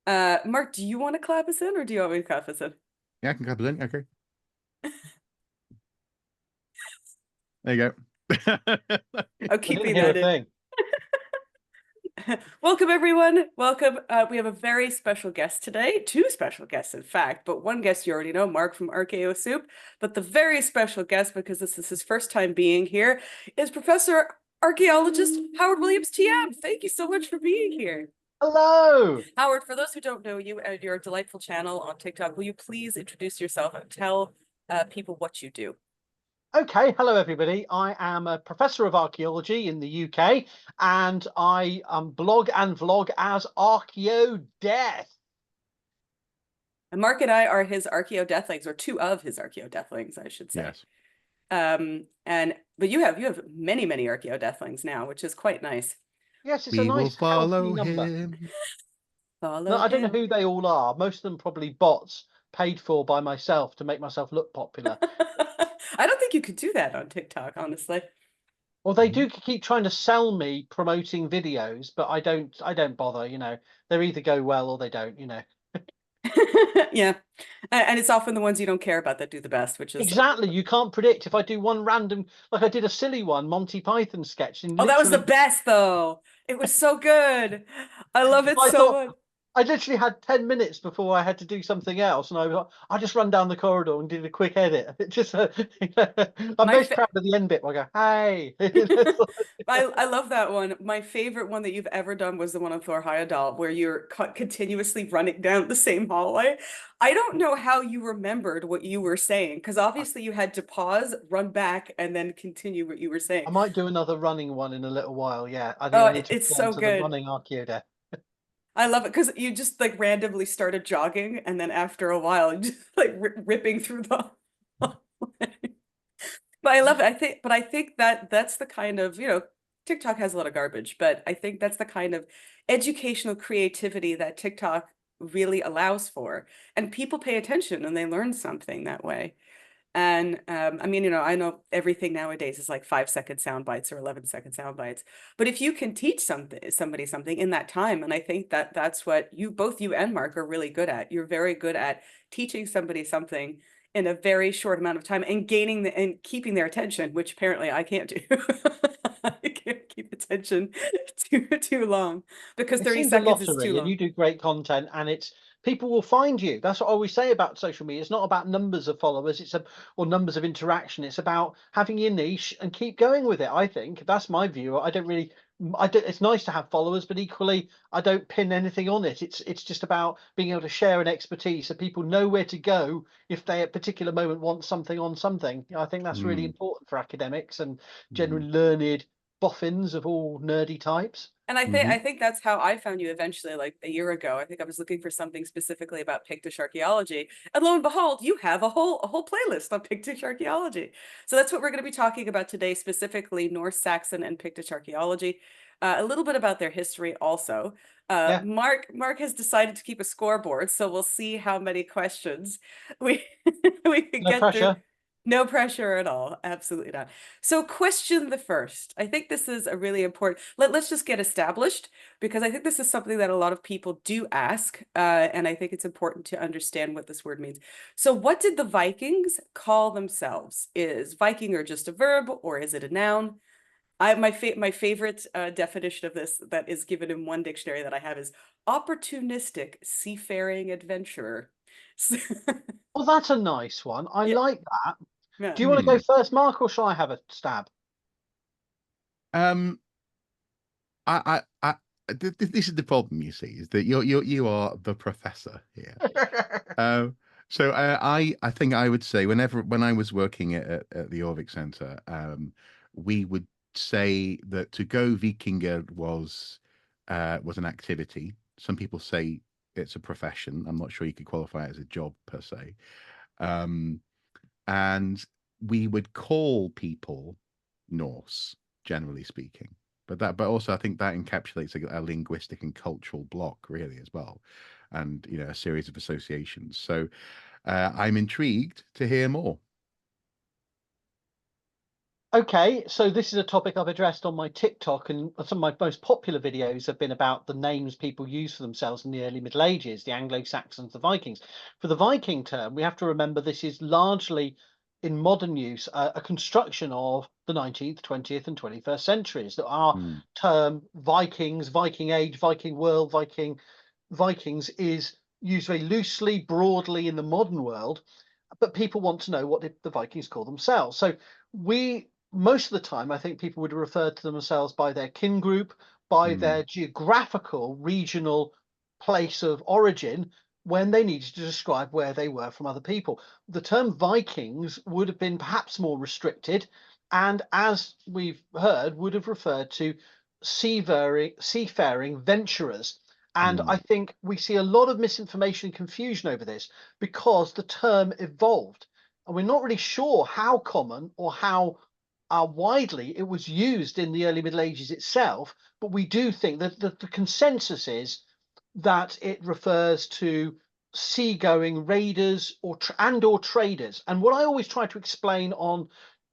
Mark, do you want to clap us in or do you want me to clap us in? Yeah, I can grab it in. Okay. There you go. I'm I didn't keeping hear a that in. thing. Welcome, everyone. Welcome. We have a very special guest today. Two special guests, in fact, but one guest you already know, Mark from RKO Soup. But the very special guest, because this is his first time being here, is Professor Archaeologist Howard Williams TM. Thank you so much for being here. Hello. Howard, for those who don't know you and your delightful channel on TikTok, will you please introduce yourself and tell people what you do? Okay, hello everybody. I am a professor of archaeology in the UK, and I blog and vlog as Archaeo Death. And Mark and I are his Archaeo Deathlings, or two of his Archaeo Deathlings, I should say. Yes. But you have many Archaeo Deathlings now, which is quite nice. Yes, it's a We will nice healthy follow number. him. No, Follow I don't know him. who they all are. Most of them probably bots paid for by myself to make myself look popular. I don't think you could do that on TikTok, honestly. Well, they do keep trying to sell me promoting videos, but I don't bother, They either go well or they don't. Yeah. And it's often the ones you don't care about that do the best, which is, Exactly. You can't predict if I do one random, like I did a silly one, Monty Python sketch, and oh, that was the literally, best though. It was so good. I love it I so thought much. I literally had 10 minutes before I had to do something else, and I was like, I just run down the corridor and did a quick edit. It just, I'm My most fa proud of the end bit where I go, hey. I love that one. My favorite one that you've ever done was the one on Thor Heyerdahl, where you're continuously running down the same hallway. I don't know how you remembered what you were saying, because obviously you had to pause, run back, and then continue what you were saying. I might do another running one in a little while. Yeah, I think Oh, I need to it's return so to the good. running Archaeoda. I love it because you just like randomly started jogging, and then after a while, you just like ripping through the hallway. But I love it. I think that that's the kind of, TikTok has a lot of garbage, but I think that's the kind of educational creativity that TikTok really allows for. And people pay attention and they learn something that way. And I mean, I know everything nowadays is like 5-second sound bites or 11-second sound bites. But if you can teach somebody something in that time, and I think that that's what both you and Mark are really good at. You're very good at teaching somebody something in a very short amount of time and and keeping their attention, which apparently I can't do. I can't keep attention too long because It 30 seems a seconds is too lottery, and long. you do great content, and it's people will find you. That's what I always say about social media. It's not about numbers of followers, or numbers of interaction. It's about having your niche and keep going with it. I think that's my view. I don't really. I don't, it's nice to have followers, but equally, I don't pin anything on it. It's just about being able to share an expertise so people know where to go if they at a particular moment want something on something. I think that's really Mm, important for academics and mm, generally learned boffins of all nerdy types. And I think hmm I think that's how I found you eventually, like a year ago. I think I was looking for something specifically about Pictish archaeology, and lo and behold, you have a whole playlist on Pictish archaeology. So that's what we're going to be talking about today, specifically Norse, Saxon, and Pictish archaeology. A little bit about their history also. Yeah, Mark has decided to keep a scoreboard, so we'll see how many questions we we can no get through. pressure. No pressure at all. Absolutely not. So question the first. I think this is a really important, let's just get established because I think this is something that a lot of people do ask. And I think it's important to understand what this word means. So what did the Vikings call themselves? Is Vikingr just a verb or is it a noun? My favorite definition of this that is given in one dictionary that I have is opportunistic seafaring adventurer. So- Well, that's a nice one. I yeah, like that. yeah. Do you want to go first, Mark, or shall I have a stab? Um, this is the problem, you see, is that you are the professor here. So I think I would say when I was working at the Orvik Center, we would say that to go Vikingr was an activity. Some people say it's a profession. I'm not sure you could qualify it as a job per se. Um, and we would call people Norse, generally speaking. But also I think that encapsulates a linguistic and cultural block really as well, and a series of associations. So I'm intrigued to hear more. Okay, so this is a topic I've addressed on my TikTok, and some of my most popular videos have been about the names people use for themselves in the early Middle Ages, the Anglo-Saxons, the Vikings. For the Viking term, we have to remember this is largely, in modern use, a construction of the 19th, 20th, and 21st centuries. That our Mm, term Vikings, Viking Age, Viking World, Vikings is used very loosely, broadly in the modern world, but people want to know what did the Vikings call themselves. So we, most of the time, I think people would refer to themselves by their kin group, by mm, their geographical, regional place of origin when they needed to describe where they were from other people. The term Vikings would have been perhaps more restricted, and as we've heard, would have referred to seafaring venturers. And I mm, think we see a lot of misinformation and confusion over this because the term evolved. And we're not really sure how common or how widely it was used in the early Middle Ages itself. But we do think that the consensus is that it refers to seagoing raiders or traders. And what I always try to explain on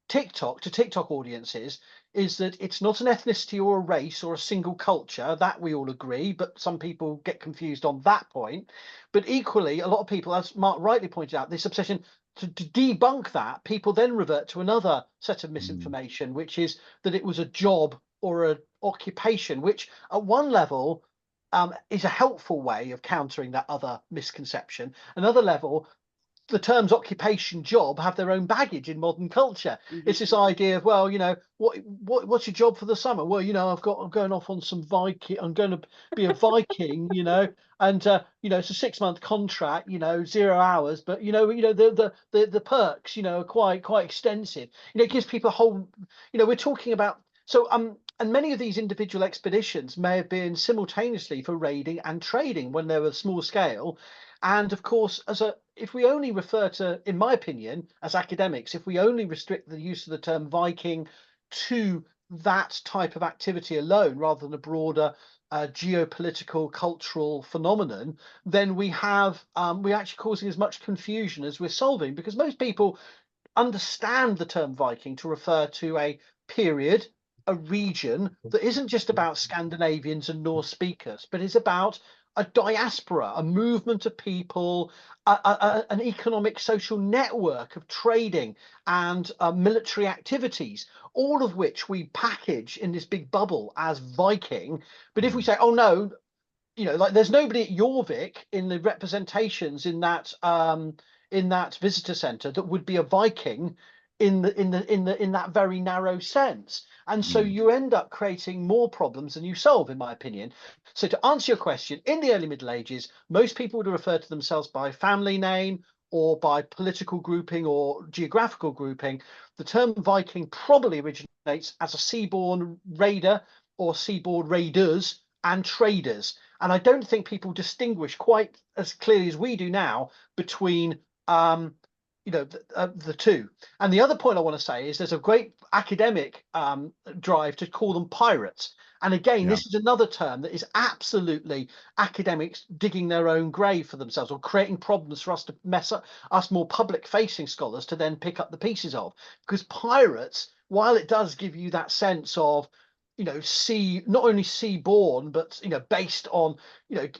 TikTok to TikTok audiences is that it's not an ethnicity or a race or a single culture, that we all agree, but some people get confused on that point. But equally, a lot of people, as Mark rightly pointed out, this obsession to debunk that, people then revert to another set of mm, misinformation, which is that it was a job or an occupation, which at one level is a helpful way of countering that other misconception. Another level, the terms occupation, job have their own baggage in modern culture. It's this idea of, well, what's your job for the summer? Well, I'm going off on some Viking. I'm going to be a Viking, and it's a 6-month contract, 0 hours, but the perks, are quite extensive. It gives people a whole, we're talking about and many of these individual expeditions may have been simultaneously for raiding and trading when they were small scale. And of course, if we only refer to, in my opinion, as academics, if we only restrict the use of the term Viking to that type of activity alone, rather than a broader geopolitical, cultural phenomenon, then we're actually causing as much confusion as we're solving, because most people understand the term Viking to refer to a period, a region that isn't just about Scandinavians and Norse speakers, but is about a diaspora, a movement of people, an economic social network of trading and military activities, all of which we package in this big bubble as Viking. But if we mm, say, oh no, like there's nobody at Jorvik in the representations in that visitor center that would be a Viking in that very narrow sense. And so mm, you end up creating more problems than you solve, in my opinion. So to answer your question, in the early Middle Ages, most people would refer to themselves by family name or by political grouping or geographical grouping. The term Viking probably originates as a seaborne raider or seaboard raiders and traders. And I don't think people distinguish quite as clearly as we do now between the two. And the other point I want to say is there's a great academic drive to call them pirates. And again, yeah. this is another term that is absolutely academics digging their own grave for themselves, or creating problems for us to mess up, us more public facing scholars to then pick up the pieces of. Because pirates, while it does give you that sense of not only seaborne, but based on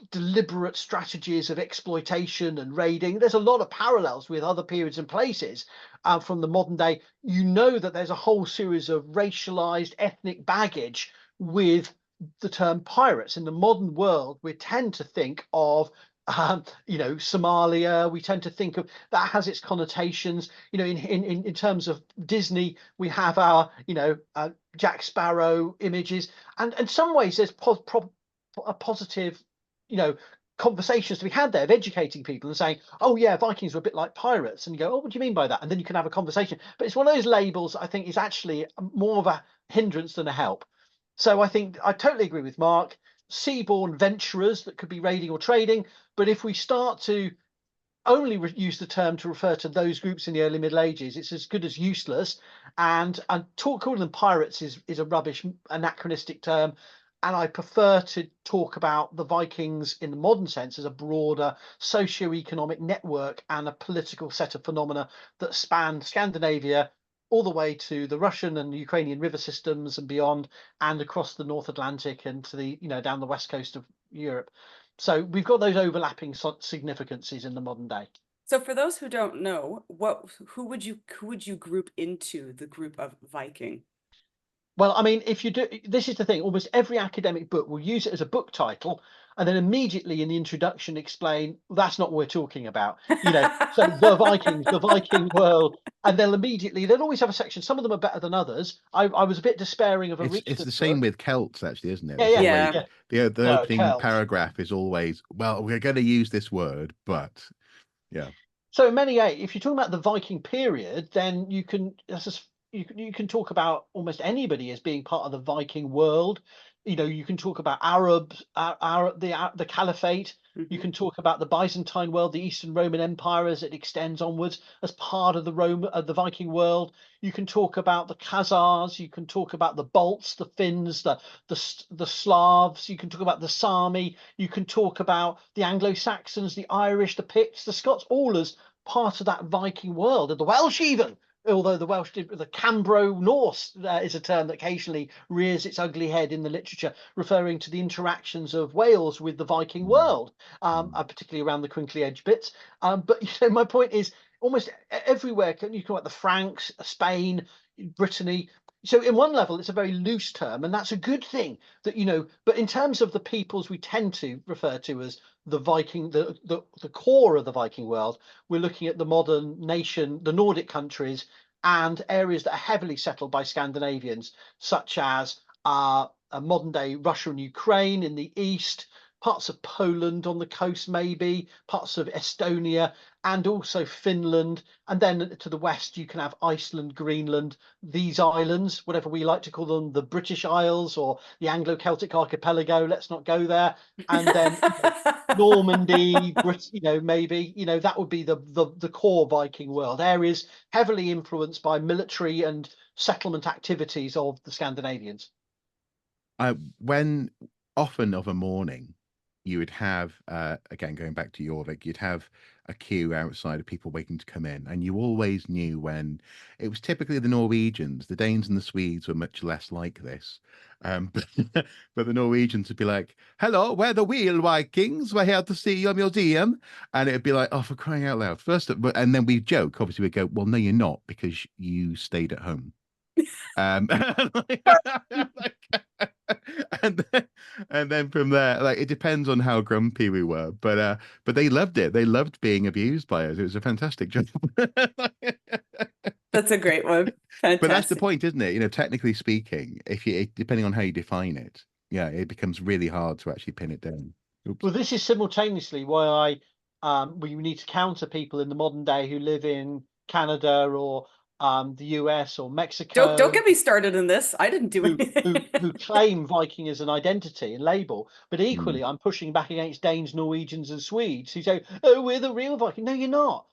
deliberate strategies of exploitation and raiding. There's a lot of parallels with other periods and places from the modern day. That there's a whole series of racialized ethnic baggage with the term pirates. In the modern world, we tend to think of Somalia. We tend to think of that has its connotations. In terms of Disney, we have our Jack Sparrow images, and in some ways there's a positive conversations to be had there of educating people and saying, oh yeah, Vikings were a bit like pirates, and you go, oh, what do you mean by that? And then you can have a conversation. But it's one of those labels I think is actually more of a hindrance than a help. So I think I totally agree with Mark. Seaborne venturers that could be raiding or trading, but if we start to only use the term to refer to those groups in the early Middle Ages, it's as good as useless. And calling them pirates is a rubbish, anachronistic term. And I prefer to talk about the Vikings in the modern sense as a broader socio-economic network and a political set of phenomena that spanned Scandinavia all the way to the Russian and Ukrainian river systems and beyond, and across the North Atlantic and to the, down the west coast of Europe. So we've got those overlapping significances in the modern day. So for those who don't know, who would you group into the group of Viking? Well, I mean, if you do, this is the thing, almost every academic book will use it as a book title and then immediately in the introduction explain that's not what we're talking about. So the Vikings, the Viking world, and they'll always have a section. Some of them are better than others. I was a bit despairing of a It's the same with Celts, actually, isn't it? Yeah, yeah. Always, the No, opening Celts. paragraph is always, well, we're going to use this word, but yeah. So in many ways, if you're talking about the Viking period, then you can talk about almost anybody as being part of the Viking world. You can talk about Arabs, the Caliphate. You can talk about the Byzantine world, the Eastern Roman Empire as it extends onwards as part of the Viking world. You can talk about the Khazars. You can talk about the Balts, the Finns, the Slavs. You can talk about the Sami. You can talk about the Anglo-Saxons, the Irish, the Picts, the Scots, all as part of that Viking world, and the Welsh even. Although the Cambro Norse is a term that occasionally rears its ugly head in the literature, referring to the interactions of Wales with the Viking world, particularly around the crinkly edge bits. But my point is, almost everywhere you talk about the Franks, Spain, Brittany. So in one level, it's a very loose term, and that's a good thing. But in terms of the peoples we tend to refer to as the Viking, the core of the Viking world, we're looking at the modern nation, the Nordic countries, and areas that are heavily settled by Scandinavians, such as a modern day Russia and Ukraine in the east, parts of Poland on the coast, maybe parts of Estonia, and also Finland. And then to the west, you can have Iceland, Greenland, these islands, whatever we like to call them, the British Isles or the Anglo-Celtic archipelago. Let's not go there. And then Normandy, maybe, that would be the core Viking world, areas heavily influenced by military and settlement activities of the Scandinavians. When often of a morning, you would have, again, going back to Jorvik, you'd have a queue outside of people waiting to come in. And you always knew when it was typically the Norwegians. The Danes and the Swedes were much less like this. But the Norwegians would be like, hello, we're the Wheel Vikings. We're here to see your museum. And it'd be like, oh, for crying out loud. And then we joke, obviously, we go, well, no, you're not, because you stayed at home. And then from there, like, it depends on how grumpy we were, but they loved it. They loved being abused by us. It was a fantastic job. That's a great one. Fantastic. But that's the point, isn't it? Technically speaking, depending on how you define it, it becomes really hard to actually pin it down. Oops. Well, this is simultaneously why we need to counter people in the modern day who live in Canada or the US or Mexico. Don't get me started in this. I didn't do anything. who claim Viking as an identity and label, but equally I'm pushing back against Danes, Norwegians, and Swedes who say, "Oh, we're the real Viking." No, you're not.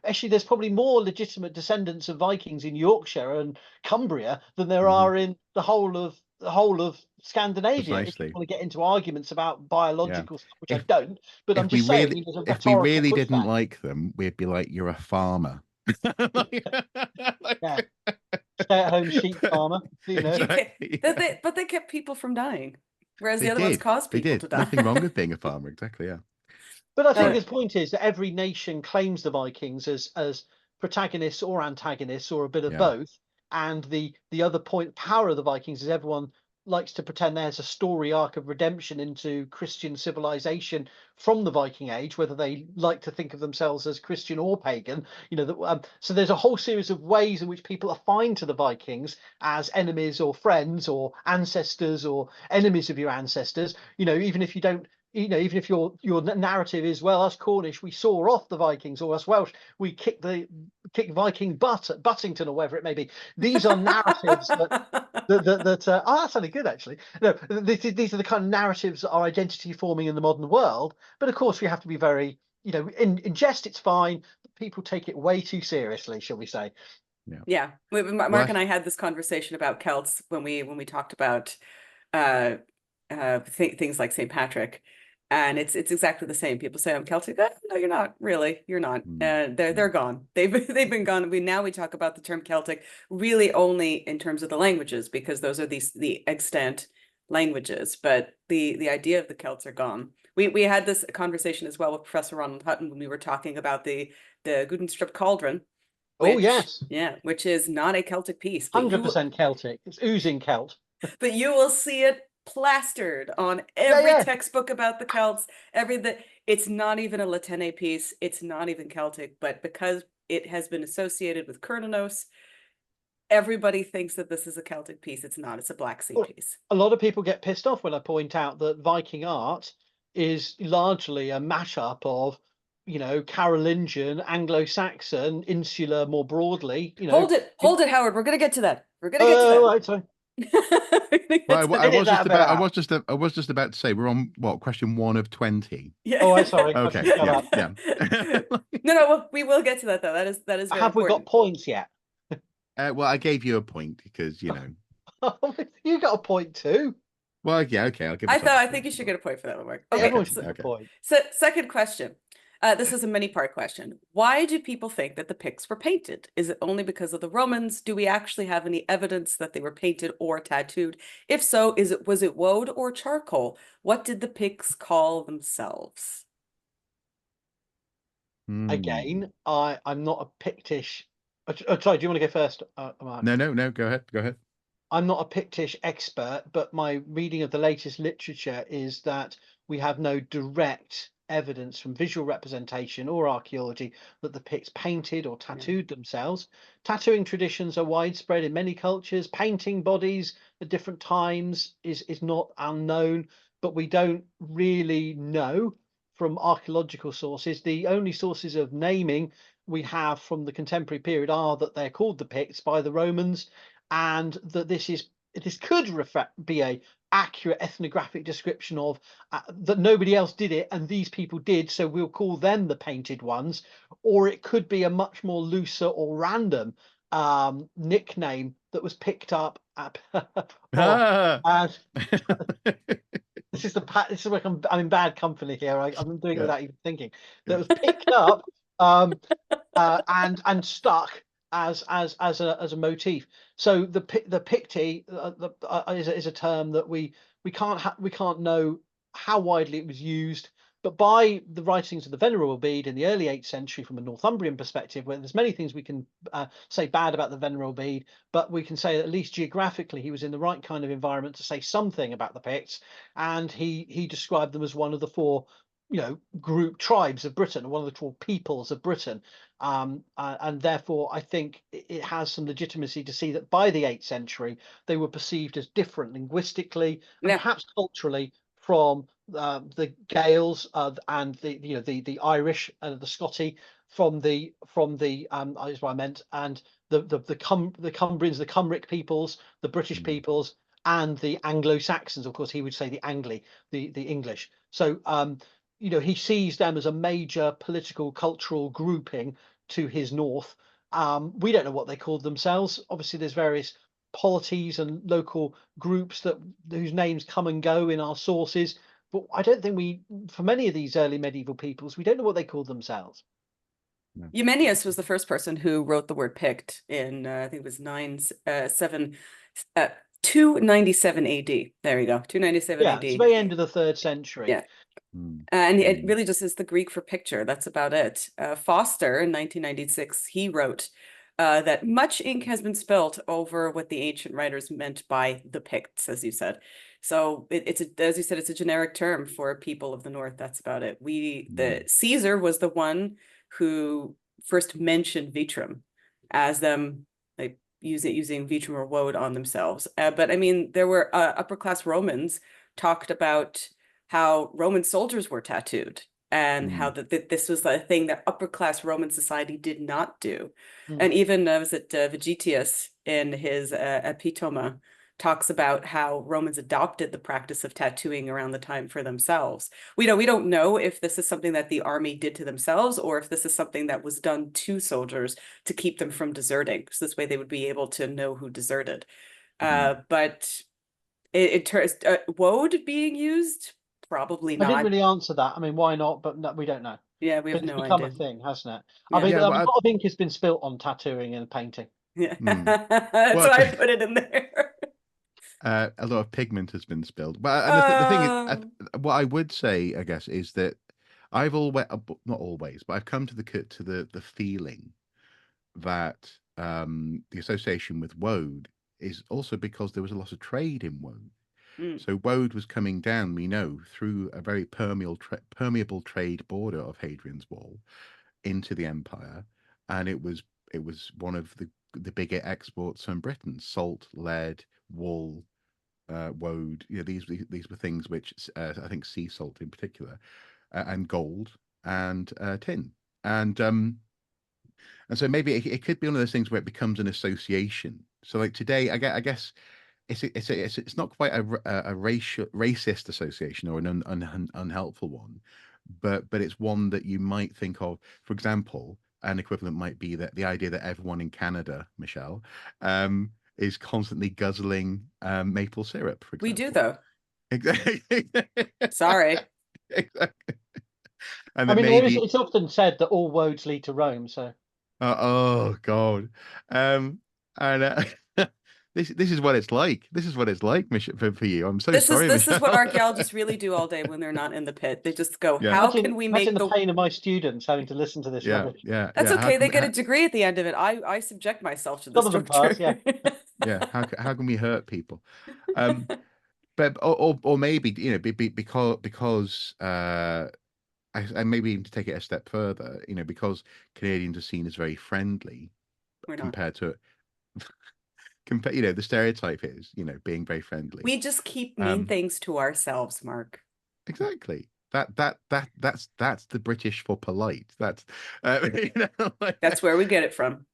Actually, there's probably more legitimate descendants of Vikings in Yorkshire and Cumbria than there are in the whole of Scandinavia. Precisely. If you want to get into arguments about biological stuff, which I don't, but I'm just saying, if we really didn't like them, we'd be like, "You're a farmer." Yeah. Stay-at-home sheep farmer, Exactly. But they kept people from dying, whereas the other ones caused people to die. Nothing wrong with being a farmer, exactly. Yeah. But I think his point is that every nation claims the Vikings as protagonists or antagonists or a bit of both. And the other power of the Vikings is everyone likes to pretend there's a story arc of redemption into Christian civilization from the Viking Age, whether they like to think of themselves as Christian or pagan. So there's a whole series of ways in which people assign to the Vikings as enemies or friends or ancestors or enemies of your ancestors. Even if you don't. Even if your narrative is, well, us Cornish, we saw off the Vikings, or us Welsh, we kicked Viking butt at Buttington, or wherever it may be. These are narratives that that sounded good, actually. No, these are the kind of narratives that are identity forming in the modern world. But of course, we have to be very, in jest, it's fine. But people take it way too seriously, shall we say? Yeah. Mark and I had this conversation about Celts when we talked about things like St. Patrick. And it's exactly the same. People say I'm Celtic. No, you're not really. You're not. They're gone. They've been gone. We talk about the term Celtic really only in terms of the languages, because those are the extant languages. But the idea of the Celts are gone. We had this conversation as well with Professor Ronald Hutton when we were talking about the Gudenstrup cauldron. Oh yes, which is not a Celtic piece, but 100% Celtic. It's oozing Celt. but you will see it plastered on every textbook about the Celts. It's not even a Latene piece. It's not even Celtic, but because it has been associated with Cernunnos, everybody thinks that this is a Celtic piece. It's not. It's a Black Sea piece. A lot of people get pissed off when I point out that Viking art is largely a mashup of, Carolingian, Anglo-Saxon, insular more broadly. Hold it, Howard. We're gonna get to that. We're gonna get to that. Right, sorry. Well, I was just about to say we're on what, question 1 of 20. Yeah. Oh, I'm sorry. Okay. Yeah. No, we will get to that though. That is very Have important. we got points yet? Well, I gave you a point because You got a point too. Well, yeah, okay. I'll give. I think you should get a point for that one, Mark. Okay, Everyone should get a point. So, second question. This is a many-part question. Why do people think that the Picts were painted? Is it only because of the Romans? Do we actually have any evidence that they were painted or tattooed? If so, was it woad or charcoal? What did the Picts call themselves? Again, I'm not a Pictish. Sorry, do you want to go first? No. Go ahead. I'm not a Pictish expert, but my reading of the latest literature is that we have no direct evidence from visual representation or archaeology that the Picts painted or tattooed themselves. Tattooing traditions are widespread in many cultures. Painting bodies at different times is not unknown, but we don't really know from archaeological sources. The only sources of naming we have from the contemporary period are that they're called the Picts by the Romans, and that this could be a accurate ethnographic description of that nobody else did it and these people did, so we'll call them the painted ones. Or it could be a much more looser or random nickname that was picked up as this is like I'm in bad company here. I'm doing it without even thinking. That was picked up and stuck as a motif. So the Picti is a term that we can't know how widely it was used, but by the writings of the Venerable Bede in the early 8th century, from a Northumbrian perspective, where there's many things we can say bad about the Venerable Bede, but we can say that at least geographically he was in the right kind of environment to say something about the Picts, and he described them as one of the 4 group tribes of Britain, one of the 4 peoples of Britain, and therefore I think it has some legitimacy to see that by the 8th century they were perceived as different linguistically and perhaps culturally from the Gaels and the Irish and the Scotty from the is what I meant, and the Cumbrians, the Cymric peoples, the British peoples, and the Anglo-Saxons. Of course, he would say the English. So he sees them as a major political cultural grouping to his north. We don't know what they called themselves. Obviously there's various polities and local groups whose names come and go in our sources, but I don't think for many of these early medieval peoples, we don't know what they called themselves. Eumenius was the first person who wrote the word Pict in I think it was 297 AD. There we go, 297 AD. It's the very end of the 3rd century. Yeah. And it really just is the Greek for picture. That's about it. Foster in 1996, he wrote that much ink has been spilt over what the ancient writers meant by the Picts, as you said. So as you said, it's a generic term for people of the north. That's about it. The Caesar was the one who first mentioned vitrum as them like using vitrum or woad on themselves. But I mean, there were upper class Romans talked about how Roman soldiers were tattooed and how this was the thing that upper class Roman society did not do. And even Vegetius in his Epitoma talks about how Romans adopted the practice of tattooing around the time for themselves. We don't know if this is something that the army did to themselves or if this is something that was done to soldiers to keep them from deserting. So this way they would be able to know who deserted. But it turns woad being used Probably I didn't not. really answer that. I mean, why not? But no, we don't know. Yeah, we But have it's no become idea. a thing, hasn't it? Yeah. I mean, Yeah, a well, lot of ink has been spilt on tattooing and painting. Yeah. Hmm. That's Well, why I put it in there. a lot of pigment has been spilled. But and the thing is, Um, what I would say, I guess, is that I've always, not always, but I've come to the feeling that the association with woad is also because there was a lot of trade in woad. mm. So woad was coming down, we know, through a very permeable trade border of Hadrian's Wall into the empire, and it was one of the bigger exports from Britain: salt, lead, wool, woad. You know, these were things which I think sea salt in particular, and gold and tin, and and so maybe it could be one of those things where it becomes an association. So like today, I guess it's not quite a racist association or an unhelpful one, but it's one that you might think of. For example, an equivalent might be that the idea that everyone in Canada, Michelle, is constantly guzzling maple syrup, for We do example. though. Exactly. Sorry. Exactly. And I that mean, maybe, it's often said that all roads lead to Rome. So oh God, and this is what it's like. This is what it's like, for you. I'm so sorry, This is what Michelle. archaeologists really do all day when they're not in the pit. They just go, Yeah, how can we imagine make the the pain of my students having to listen to this yeah, rubbish. yeah, That's yeah. How okay. can They we, get a degree at the end of it. I subject myself to the Some of them pass, structure. yeah, how can we hurt people? Um, but or maybe because and maybe even to take it a step further, because Canadians are seen as very friendly We're not. compared to the stereotype is being very friendly. We just keep mean Um, things to ourselves, Mark. exactly. That's the British for polite. That's That's where we get it from.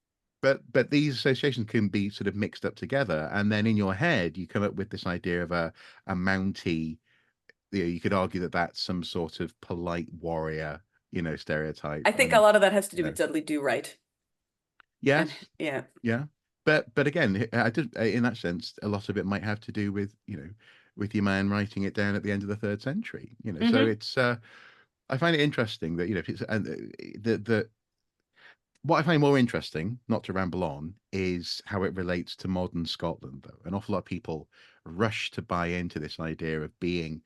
but these associations can be sort of mixed up together, and then in your head you come up with this idea of a Mountie. You could argue that that's some sort of polite warrior, stereotype, I think a and lot of that has to you do know, with Dudley Do Right. And yes, yeah. yeah, but again, I did in that sense, a lot of it might have to do with with your man writing it down at the end of the third century. So Hmm. it's I find it interesting that if it's and the what I find more interesting, not to ramble on, is how it relates to modern Scotland. Though an awful lot of people rush to buy into this idea of being,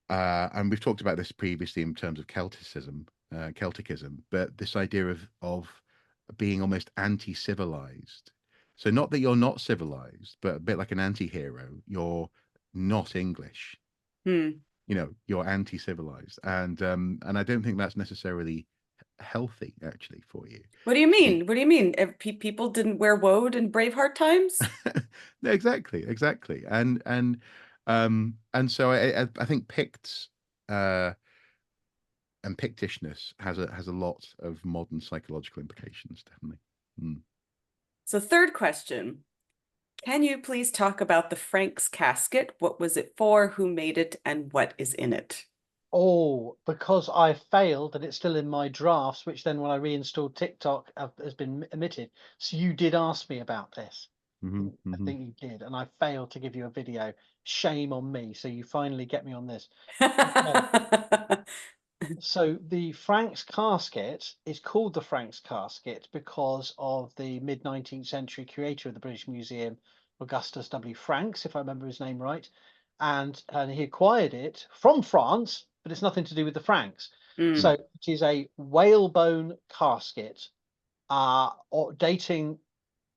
and we've talked about this previously in terms of Celticism, but this idea of being almost anti-civilized. So not that you're not civilized, but a bit like an anti-hero. You're not English. Hmm. You're anti-civilized, and I don't think that's necessarily healthy actually for you. What do you Be- mean? What do you mean? If people didn't wear woad in Braveheart times? no, exactly, and so I think Picts and Pictishness has a lot of modern psychological implications, definitely. Mm. So third question. Can you please talk about the Frank's casket? What was it for? Who made it? And what is in it? Oh, because I failed and it's still in my drafts, which then when I reinstalled TikTok has been omitted. So you did ask me about this. Hmm. I Hmm. think you did, and I failed to give you a video. Shame on me. So you finally get me on this. Okay. So the Frank's casket is called the Frank's casket because of the mid-19th century creator of the British Museum, Augustus W. Franks, if I remember his name right. And he acquired it from France, but it's nothing to do with the Franks. So Mm. it is a whalebone casket, or dating,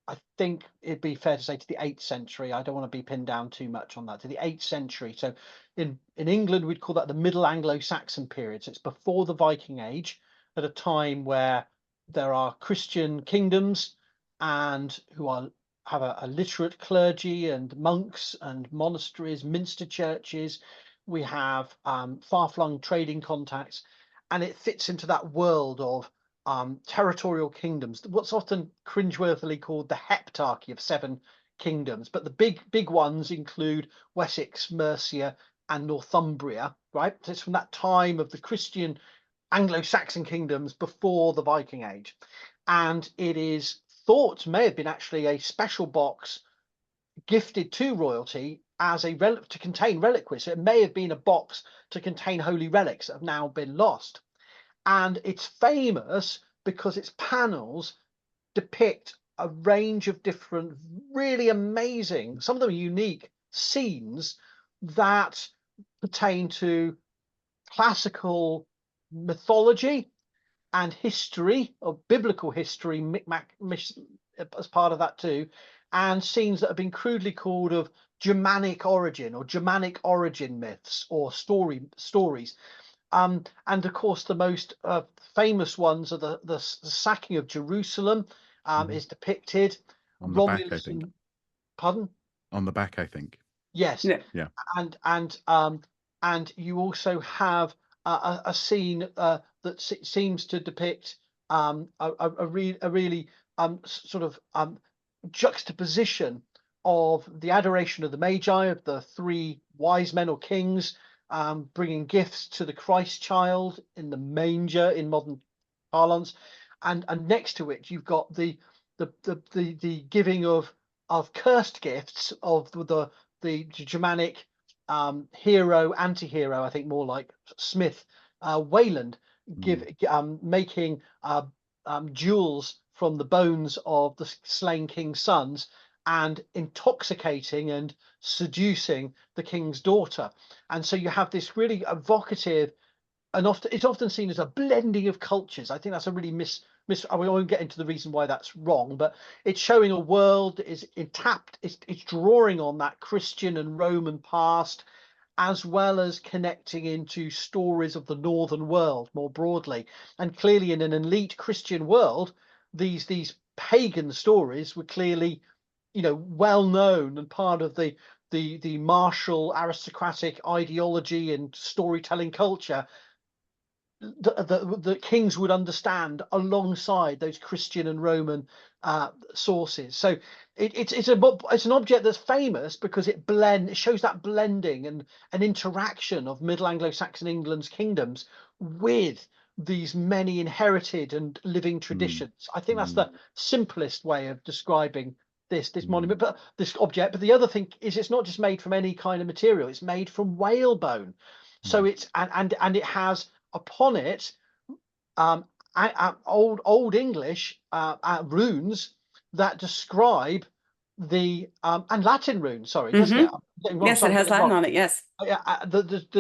I think it'd be fair to say, to the 8th century. I don't want to be pinned down too much on that. To the 8th century. So in England, we'd call that the Middle Anglo-Saxon period. So it's before the Viking Age, at a time where there are Christian kingdoms and who have a literate clergy and monks and monasteries, minster churches. We have far-flung trading contacts, and it fits into that world of territorial kingdoms, what's often cringeworthily called the heptarchy of 7 kingdoms. But the big ones include Wessex, Mercia, and Northumbria, right? So it's from that time of the Christian Anglo-Saxon kingdoms before the Viking Age. And it is thought may have been actually a special box gifted to royalty as a relic to contain reliquaries. So it may have been a box to contain holy relics that have now been lost. And it's famous because its panels depict a range of different, really amazing, some of them unique scenes that pertain to classical mythology and history, or biblical history, as part of that too, and scenes that have been crudely called of Germanic origin or Germanic origin myths or stories. And of course, the most famous ones are the sacking of Jerusalem is depicted. On the back, I Romulus think. Pardon? On the back, I think. Yes. Yeah. And you also have a scene that seems to depict a really sort of juxtaposition of the adoration of the Magi, of the three wise men or kings, bringing gifts to the Christ child in the manger in modern parlance, and next to it you've got the giving of cursed gifts of the Germanic hero, anti-hero, I think more like Smith, Wayland, making jewels from the bones of the slain king's sons and intoxicating and seducing the king's daughter. And so you have this really evocative, and it's often seen as a blending of cultures. I think that's a really I won't get into the reason why that's wrong, but it's showing a world that is intact. It's drawing on that Christian and Roman past, as well as connecting into stories of the northern world more broadly. And clearly, in an elite Christian world, these pagan stories were clearly, well known and part of the martial aristocratic ideology and storytelling culture the kings would understand alongside those Christian and Roman sources. So it's an object that's famous because it shows that blending and an interaction of Middle Anglo-Saxon England's kingdoms with these many inherited and living traditions. I think that's the simplest way of describing this monument, but this object. But the other thing is, it's not just made from any kind of material; it's made from whalebone. So it's and it has upon it old English runes that describe the and Latin runes. Sorry, doesn't it? I'm getting wrong. Yes, Sorry, it I'm has getting Latin wrong. on it. Yes.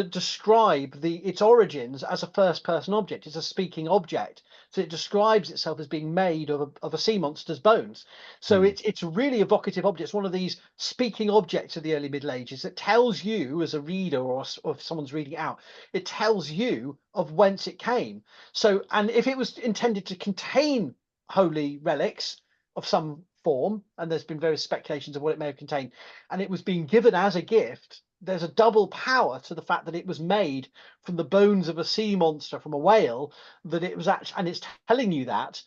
Describe its origins as a first-person object. It's a speaking object, so it describes itself as being made of a sea monster's bones. So it's a really evocative object. It's one of these speaking objects of the early Middle Ages that tells you, as a reader or if someone's reading it out, it tells you of whence it came. So, and if it was intended to contain holy relics of some form, and there's been various speculations of what it may have contained, and it was being given as a gift, there's a double power to the fact that it was made from the bones of a sea monster, from a whale, that it was actually, and it's telling you that's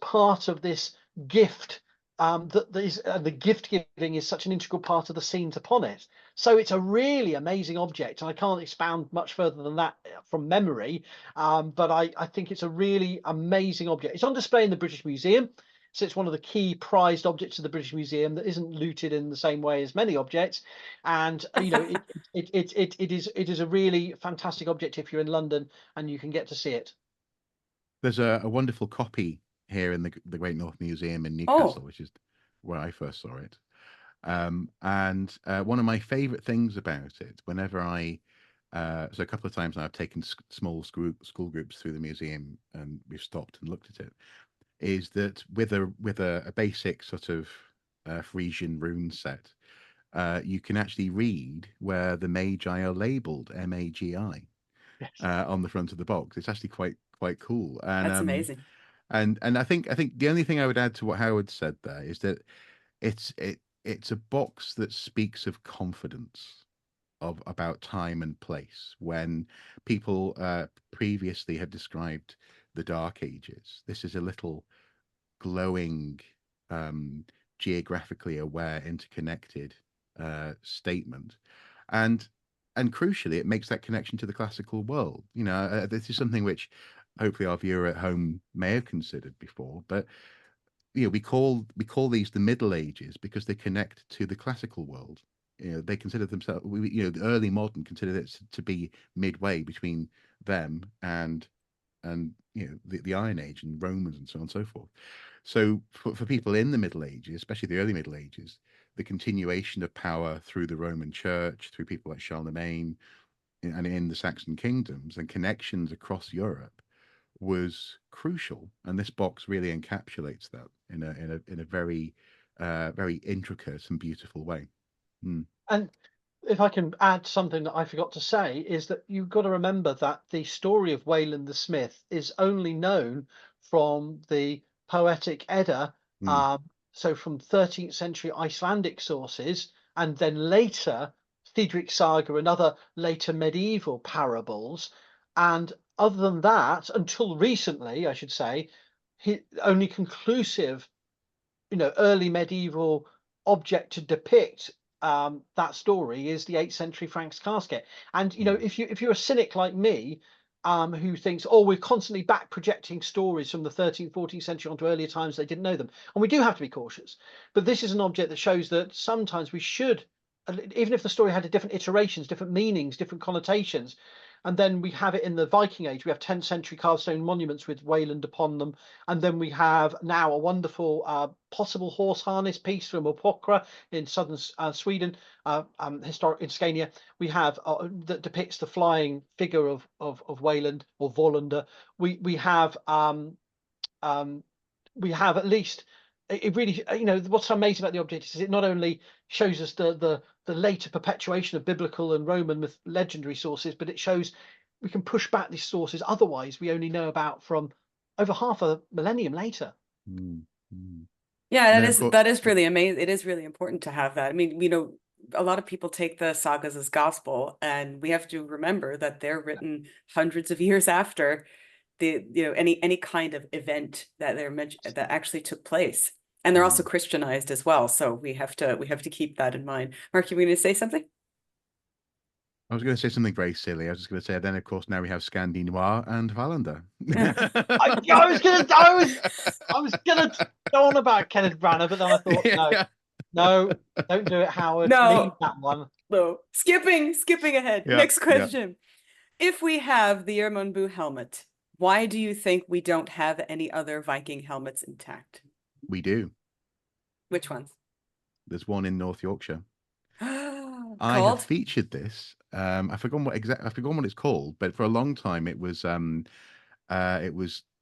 part of this gift. The gift giving is such an integral part of the scenes upon it. So it's a really amazing object, and I can't expound much further than that from memory. But I think it's a really amazing object. It's on display in the British Museum. So it's one of the key prized objects of the British Museum that isn't looted in the same way as many objects. And it is a really fantastic object if you're in London and you can get to see it. There's a wonderful copy here in the Great North Museum in Newcastle, which is where I first saw it. And one of my favorite things about it, whenever so a couple of times now I've taken small school groups through the museum and we've stopped and looked at it, is that with a basic sort of Frisian rune set, you can actually read where the Magi are labeled MAGI on the front of the box. It's actually quite cool. And That's amazing. And I think the only thing I would add to what Howard said there is that it's a box that speaks of confidence about time and place. When people previously had described the Dark Ages, this is a little glowing, geographically aware, interconnected statement, and crucially, it makes that connection to the classical world. This is something which hopefully our viewer at home may have considered before, but we call these the Middle Ages because they connect to the classical world. they consider themselves, the early modern considered it to be midway between them and the Iron Age and Romans and so on and so forth. So for people in the Middle Ages, especially the early Middle Ages, the continuation of power through the Roman Church, through people like Charlemagne, and in the Saxon kingdoms, and connections across Europe was crucial. And this box really encapsulates that in a very very intricate and beautiful way. Mm. And if I can add something that I forgot to say, is that you've got to remember that the story of Wayland the Smith is only known from the Poetic Edda, Mm. so from 13th century Icelandic sources, and then later Friedrich Saga and other later medieval parables. And other than that, until recently, I should say, only conclusive, early medieval object to depict that story is the 8th century Frank's casket. And Mm. if you're a cynic like me, who thinks, oh, we're constantly back projecting stories from the 13th, 14th century onto earlier times, they didn't know them, and we do have to be cautious. But this is an object that shows that sometimes we should, even if the story had different iterations, different meanings, different connotations. And then we have it in the Viking Age. We have 10th century carved stone monuments with Wayland upon them. And then we have now a wonderful possible horse harness piece from Opokra in southern Sweden, historic in Scania. We have that depicts the flying figure of Wayland or Volander. We have at least, it really, what's amazing about the object is it not only shows us the later perpetuation of biblical and Roman legendary sources, but it shows we can push back these sources otherwise we only know about from over half a millennium later. Mm. Mm. Yeah, And of course, that is really amazing. It is really important to have that. I mean, a lot of people take the sagas as gospel, and we have to remember that they're written hundreds of years after the any kind of event that they're mentioned that actually took place. And they're also Christianized as well. So we have to keep that in mind. Mark, you were going to say something? I was going to say something very silly. I was just going to say, then of course now we have Scandi Noir and Valander. I was gonna go on about Kenneth Branagh, but then I thought, no, don't do it, Howard. No. Leave that one. No. Skipping ahead. Yeah, Next question. If we have the Irmunbu helmet, why do you think we don't have any other Viking helmets intact? We do. Which ones? There's one in North Yorkshire. I Called? have featured this. I forgot what it's called, but for a long time it was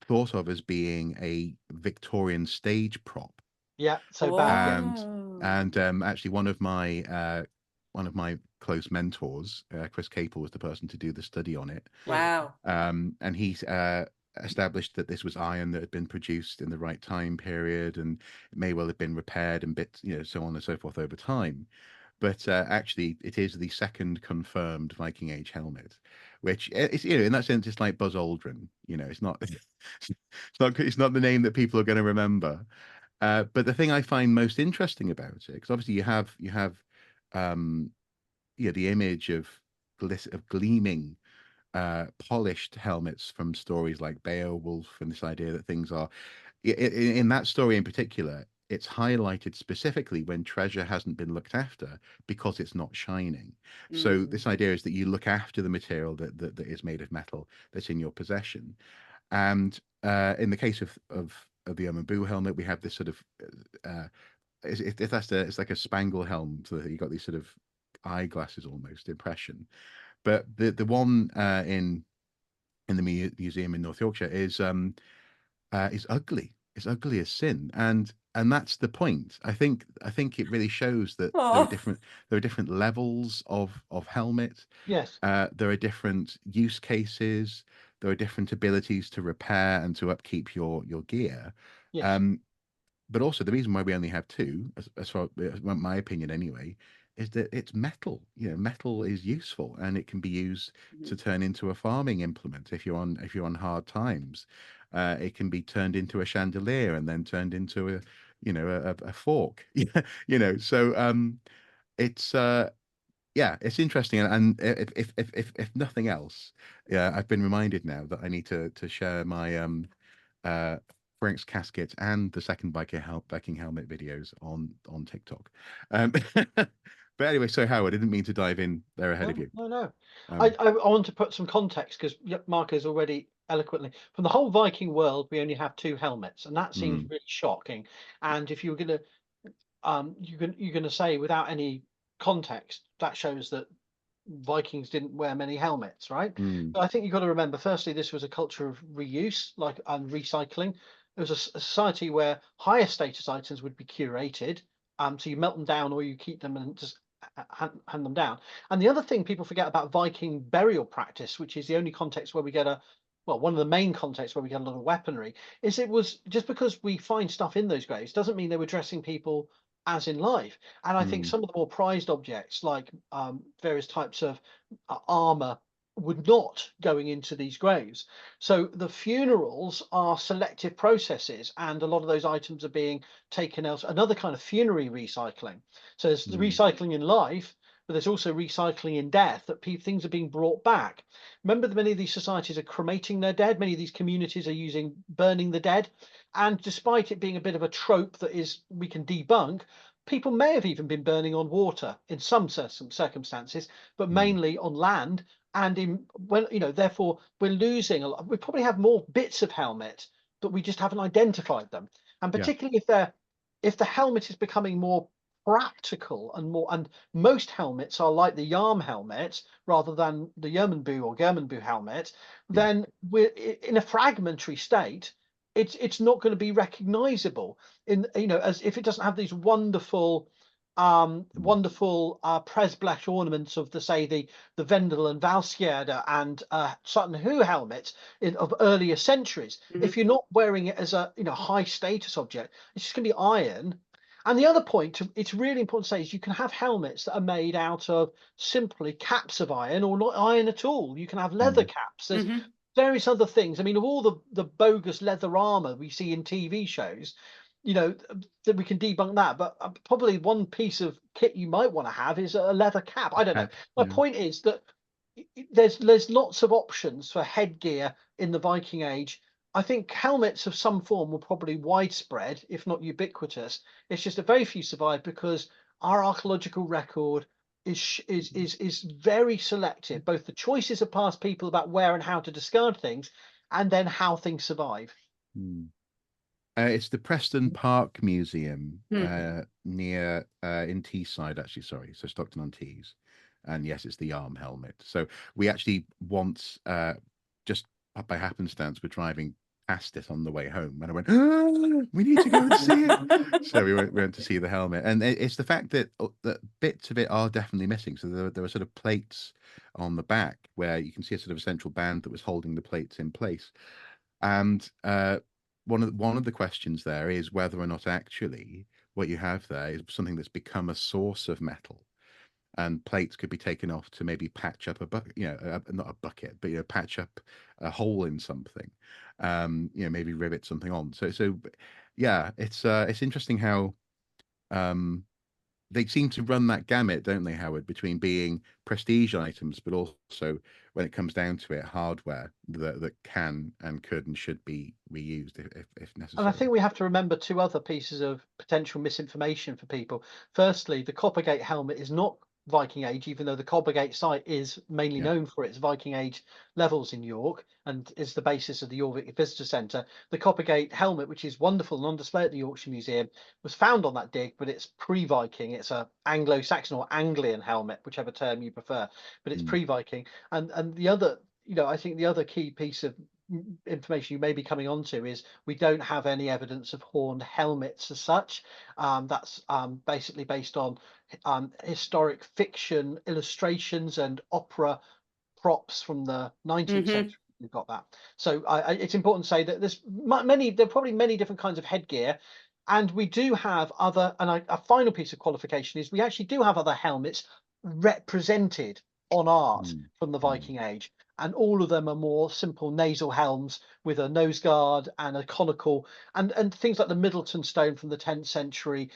thought of as being a Victorian stage prop. Yeah, so bad. And actually one of my close mentors, Chris Capel, was the person to do the study on it. Wow. And he's established that this was iron that had been produced in the right time period, and it may well have been repaired and bits, so on and so forth over time. But actually, it is the second confirmed Viking Age helmet, which is, in that sense, it's like Buzz Aldrin. It's not, it's not the name that people are going to remember. But the thing I find most interesting about it, because obviously you have the image of gleaming, polished helmets from stories like Beowulf, and this idea that things are, in that story in particular, it's highlighted specifically when treasure hasn't been looked after because it's not shining. So this idea is that you look after the material that is made of metal that's in your possession. And in the case of the Irmunbu helmet, we have this sort of it's like a spangle helm, so that you got these sort of eyeglasses almost impression. But the one in the museum in North Yorkshire is ugly. It's ugly as sin, and that's the point. I think it really shows that there are different levels of helmet. Yes. There are different use cases. There are different abilities to repair and to upkeep your gear. Yes. But also the reason why we only have two, as far as my opinion anyway, is that it's metal. Metal is useful, and it can be used to turn into a farming implement if you're on hard times. It can be turned into a chandelier and then turned into a fork. So it's it's interesting, and if nothing else, I've been reminded now that I need to share my Frank's casket and the second Viking helmet videos on TikTok. But anyway, so Howard, I didn't mean to dive in there ahead of you. No. Um, I want to put some context because Mark has already eloquently from the whole Viking world. We only have 2 helmets, and that seems really shocking. And if you were going to you're going to say without any context, that shows that Vikings didn't wear many helmets, right? mm, But I think you've got to remember, firstly, this was a culture of reuse, like and recycling. It was a society where higher status items would be curated. So you melt them down or you keep them and just hand them down. And the other thing people forget about Viking burial practice, which is the only context where we get one of the main contexts where we get a lot of weaponry, is it was just because we find stuff in those graves doesn't mean they were dressing people as in life. And I think mm, some of the more prized objects, like various types of armor, would not going into these graves. So the funerals are selective processes, and a lot of those items are being taken else. Another kind of funerary recycling. So there's the mm, recycling in life, but there's also recycling in death. That things are being brought back. Remember that many of these societies are cremating their dead. Many of these communities are using burning the dead. And despite it being a bit of a trope that is we can debunk, people may have even been burning on water in some circumstances, but mm. mainly on land. And in when therefore we're losing a lot. We probably have more bits of helmet, but we just haven't identified them. And Yeah. particularly if the helmet is becoming more practical and most helmets are like the Yarm helmet rather than the Yermanbu or Germanbu helmet, Yeah. then we're in a fragmentary state. It's not going to be recognizable in as if it doesn't have these wonderful Mm, presbleche ornaments of the Vendel and Valsgärde and Sutton Hoo helmets of earlier centuries. Mhm. If you're not wearing it as a high status object, it's just going to be iron. And the other point it's really important to say is you can have helmets that are made out of simply caps of iron or not iron at all. You can have leather mm, caps. There's Mhm. various other things. I mean, of all the bogus leather armor we see in TV shows, that we can debunk that. But probably one piece of kit you might want to have is a leather cap. I don't know. Pep, My yeah. point is that there's lots of options for headgear in the Viking Age. I think helmets of some form were probably widespread, if not ubiquitous. It's just that very few survive because our archaeological record is very selective. Both the choices of past people about where and how to discard things, and then how things survive. Mm. It's the Preston Park Museum Hmm. near in Teesside, actually. Sorry, so Stockton on Tees, and yes, it's the arm helmet. So we actually once, just by happenstance, were driving past it on the way home, and I went, "Ah, we need to go and see it." So we went to see the helmet, and it's the fact that that bits of it are definitely missing. So there were sort of plates on the back where you can see a sort of central band that was holding the plates in place. And one of the questions there is whether or not actually what you have there is something that's become a source of metal, and plates could be taken off to maybe patch up a bucket, not a bucket, but patch up a hole in something, maybe rivet something on. So yeah, it's interesting how um they seem to run that gamut, don't they, Howard, between being prestige items, but also when it comes down to it, hardware that can and could and should be reused if And I necessary. think we have to remember 2 other pieces of potential misinformation for people. Firstly, the Coppergate helmet is not Viking Age, even though the Coppergate site is mainly Yeah. known for its Viking Age levels in York and is the basis of the York Visitor Centre. The Coppergate helmet, which is wonderful and on display at the Yorkshire Museum, was found on that dig, but it's pre-Viking. It's a Anglo-Saxon or Anglian helmet, whichever term you prefer, but it's Mm, pre-Viking. And the other, I think the other key piece of information you may be coming onto is we don't have any evidence of horned helmets as such. That's basically based on historic fiction illustrations and opera props from the 19th Mhm. century. We've got that. So it's important to say that there are probably many different kinds of headgear. And we do have other, and a final piece of qualification is we actually do have other helmets represented on art mm, from the mm, Viking Age. And all of them are more simple nasal helms with a nose guard and a conical, and things like the Middleton stone from the 10th century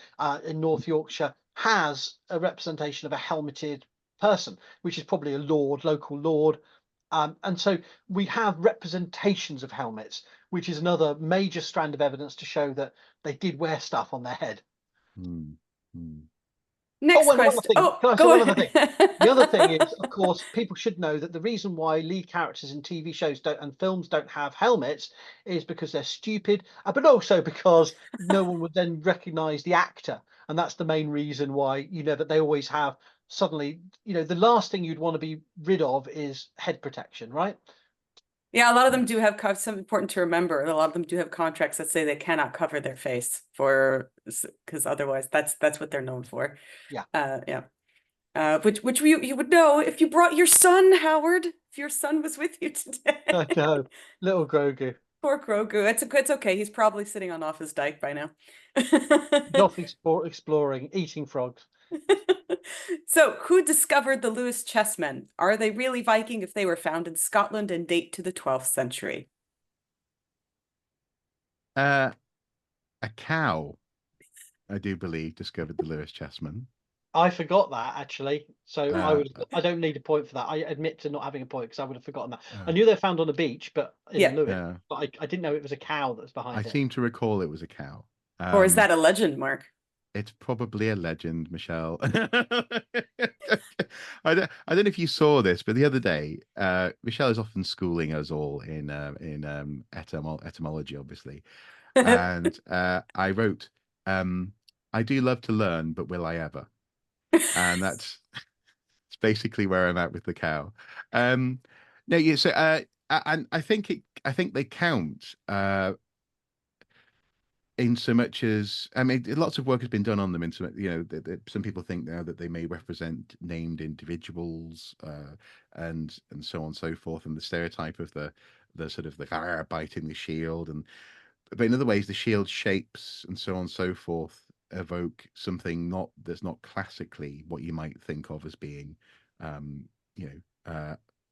in North Yorkshire has a representation of a helmeted person, which is probably a lord, local lord. And so we have representations of helmets, which is another major strand of evidence to show that they did wear stuff on their head. mm, mm. Next One other question. thing. Oh, Can I say go one other thing? The other thing is, ahead. of course, people should know that the reason why lead characters in TV shows don't and films don't have helmets is because they're stupid, but also because no one would then recognize the actor, and that's the main reason why that they always have suddenly. The last thing you'd want to be rid of is head protection, right? Yeah, a lot of them Yeah. do have some important to remember. A lot of them do have contracts that say they cannot cover their face because otherwise that's what they're known for. Yeah. Yeah. Which you would know if you brought your son, Howard, if your son was with you I today. know, little Grogu. Poor Grogu. It's okay. He's probably sitting on off his dike by now. He's off exploring, eating frogs. So, who discovered the Lewis chessmen? Are they really Viking if they were found in Scotland and date to the 12th century? Uh, a cow, I do believe, discovered the Lewis chessmen. I forgot that actually, so Uh, I don't need a point for that. I admit to not having a point because I would have forgotten that. I uh, knew they're found on a beach, but in Yeah. Lewis, uh, but I didn't know it was a cow that was I behind it. seem to recall it was a cow. Or is that a legend, Mark? It's probably a legend, Michelle. I don't know if you saw this, but the other day, Michelle is often schooling us all in etymology, obviously. And I wrote, "I do love to learn, but will I ever?" And it's basically where I'm at with the cow. No, yeah. So, and I think they count. In so much as I mean, lots of work has been done on them. In so some people think now that they may represent named individuals, and so on and so forth, and the stereotype of the sort of the biting the shield, but in other ways, the shield shapes and so on and so forth evoke something that's not classically what you might think of as being, um, you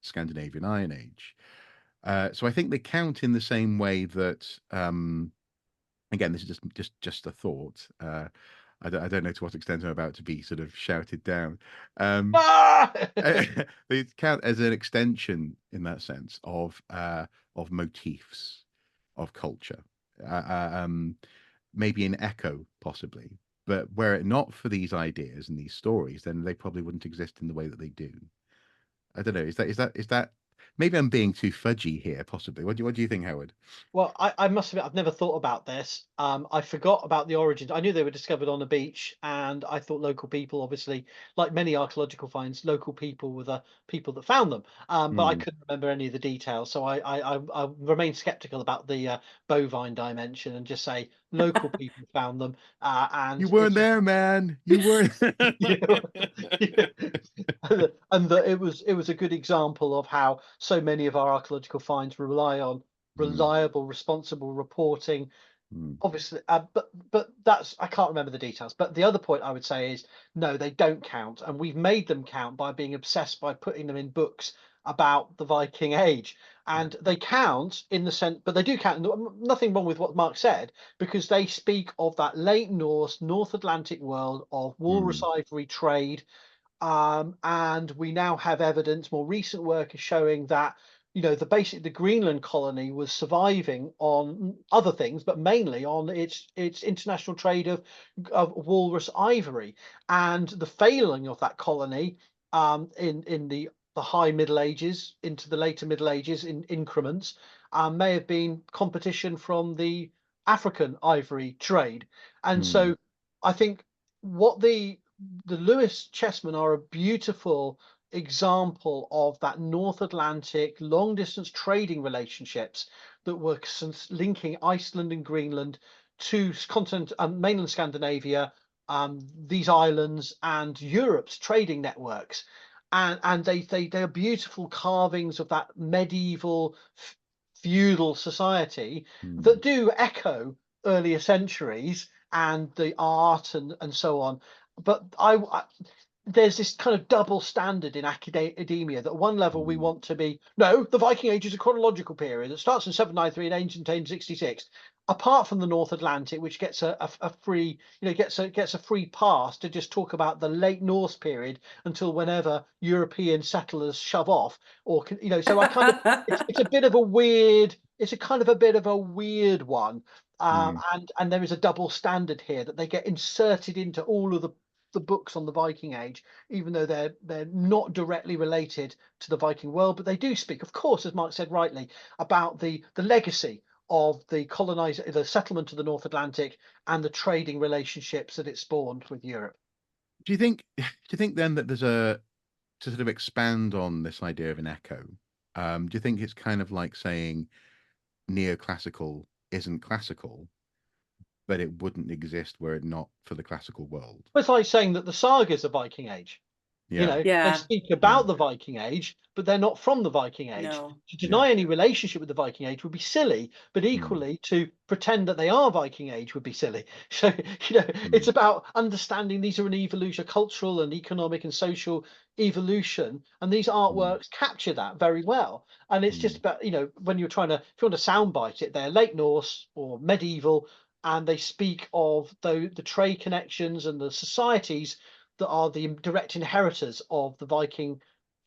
Scandinavian Iron Age. So I think they count in the same way that. Again, this is just a thought. I don't know to what extent I'm about to be sort of shouted down. Ah! They count as an extension in that sense of motifs of culture, maybe an echo possibly. But were it not for these ideas and these stories, then they probably wouldn't exist in the way that they do. I don't know. Is that maybe I'm being too fudgy here, possibly. What do you think, Howard? Well, I must admit, I've never thought about this. I forgot about the origins. I knew they were discovered on a beach, and I thought local people, obviously, like many archaeological finds, local people were the people that found them. But I Hmm. couldn't remember any of the details, so I remain skeptical about the bovine dimension and just say local people found them. You And weren't it's there, man. You weren't. you know, and that it was a good example of how so many of our archaeological finds rely on Hmm, reliable, responsible reporting. hmm, Obviously, but that's I can't remember the details. But the other point I would say is no, they don't count, and we've made them count by being obsessed by putting them in books about the Viking Age, yeah. and they count in the sense, but they do count. Nothing wrong with what Mark said because they speak of that late Norse, North Atlantic world of walrus Hmm, ivory trade, and we now have evidence. More recent work is showing that the Greenland colony was surviving on other things, but mainly on its international trade of walrus ivory, and the failing of that colony in the high Middle Ages into the later Middle Ages in increments may have been competition from the African ivory trade, and hmm, so I think what the Lewis chessmen are a beautiful example of that North Atlantic long distance trading relationships that were linking Iceland and Greenland to continent mainland Scandinavia, these islands and Europe's trading networks. And they are beautiful carvings of that medieval feudal society hmm, that do echo earlier centuries and the art and so on. But there's this kind of double standard in academia that at one level we hmm, want to be no, the Viking Age is a chronological period that starts in 793 and ends in 1066. Apart from the North Atlantic, which gets a free, gets a free pass to just talk about the late Norse period until whenever European settlers shove off, or so I kind of it's a bit of a weird, it's a kind of a bit of a weird one, hmm, and there is a double standard here that they get inserted into all of the books on the Viking Age, even though they're not directly related to the Viking world, but they do speak, of course, as Mark said rightly, about the legacy of the settlement of the North Atlantic and the trading relationships that it spawned with Europe. Do you think then that there's to sort of expand on this idea of an echo? Do you think it's kind of like saying neoclassical isn't classical, but it wouldn't exist were it not for the classical world? It's like saying that the sagas are Viking Age. You know, they Yeah. speak about the Viking Age, but they're not from the Viking Age. No. To deny any relationship with the Viking Age would be silly, but equally to pretend that they are Viking Age would be silly. So, it's about understanding these are an evolution, cultural and economic and social evolution, and these artworks capture that very well. And it's just about, when you're trying to, if you want to soundbite it, they're late Norse or medieval, and they speak of the trade connections and the societies that are the direct inheritors of the Viking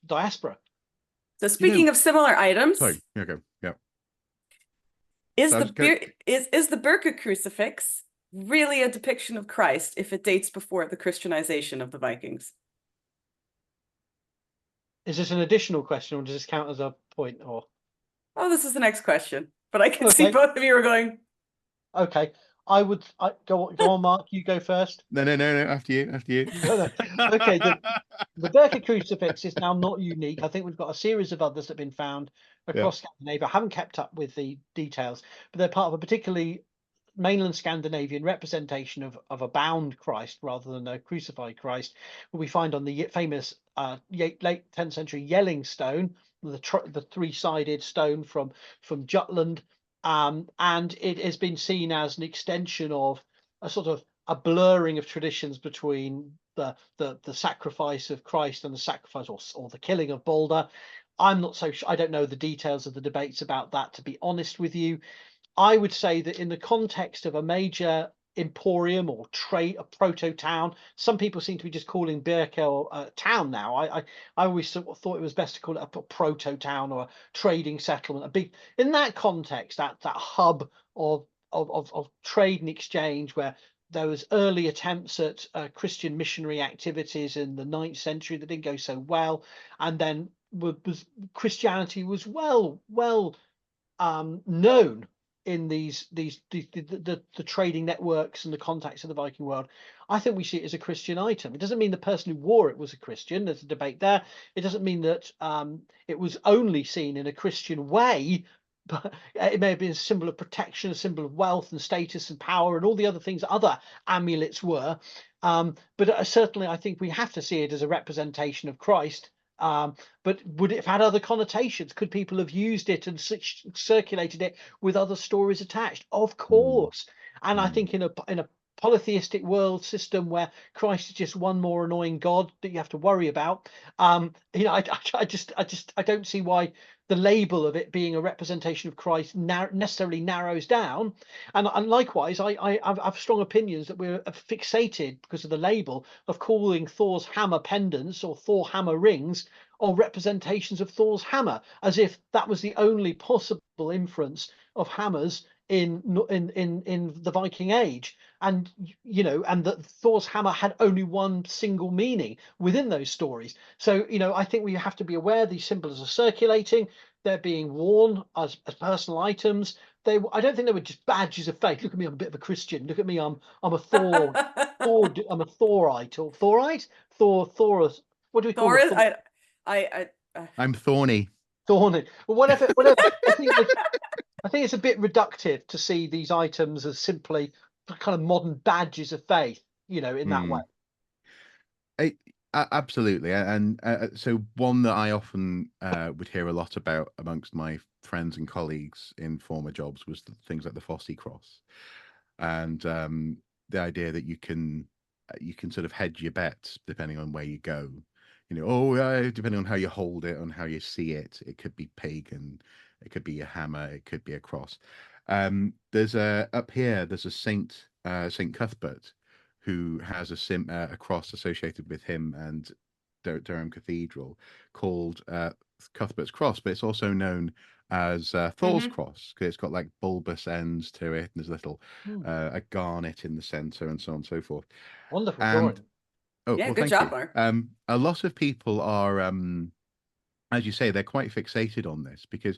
diaspora. So speaking of similar items, Sorry, okay, yeah. Is the Birka crucifix really a depiction of Christ if it dates before the Christianization of the Vikings? Is this an additional question, or does this count as a point? Or this is the next question, but I can see both of you are going. Okay, go on, Mark. You go first. No. After you. No. Okay, the Birka crucifix is now not unique. I think we've got a series of others that have been found across Scandinavia. I haven't kept up with the details, but they're part of a particularly mainland Scandinavian representation of a bound Christ rather than a crucified Christ, what we find on the famous late 10th century Yelling stone, the three-sided stone from Jutland. And it has been seen as an extension of a sort of a blurring of traditions between the sacrifice of Christ and the sacrifice or the killing of Balder. I'm not so sure. I don't know the details of the debates about that, to be honest with you. I would say that in the context of a major emporium or a proto town, some people seem to be just calling Birka a town now. I always thought it was best to call it a proto town or a trading settlement. In that context, that hub of trade and exchange, where there was early attempts at Christian missionary activities in the 9th century that didn't go so well, and then Christianity was well known in the trading networks and the contacts of the Viking world. I think we see it as a Christian item. It doesn't mean the person who wore it was a Christian. There's a debate there. It doesn't mean that it was only seen in a Christian way, but it may have been a symbol of protection, a symbol of wealth and status and power and all the other things other amulets were. But certainly I think we have to see it as a representation of Christ. But would it have had other connotations? Could people have used it and circulated it with other stories attached? Of course. And I think in a polytheistic world system where Christ is just one more annoying god that you have to worry about, I don't see why the label of it being a representation of Christ necessarily narrows down. And likewise, I have strong opinions that we're fixated because of the label of calling Thor's hammer pendants or Thor hammer rings or representations of Thor's hammer, as if that was the only possible inference of hammers in the Viking Age, and that Thor's hammer had only one single meaning within those stories. So I think we have to be aware these symbols are circulating, they're being worn as personal items. I don't think they were just badges of faith. Look at me, I'm a bit of a Christian. Look at me, I'm a Thor. I'm a Thorite or Thorite. Thor. What do we call it? I'm thorny. Thorny. Well, whatever. I think it's a bit reductive to see these items as simply kind of modern badges of faith, in that way. Absolutely. And so one that I often would hear a lot about amongst my friends and colleagues in former jobs was things like the Fosse cross, and the idea that you can sort of hedge your bets depending on where you go. Depending on how you hold it, on how you see it, it could be pagan, it could be a hammer, it could be a cross. There's a Saint Cuthbert, who has a cross associated with him and Durham Cathedral called Cuthbert's Cross, but it's also known as Thor's Cross because it's got like bulbous ends to it, and there's a little a garnet in the center, and so on and so forth. Wonderful drawing. Oh, Yeah, well, good thank job, you. Mark. A lot of people are, as you say, they're quite fixated on this because,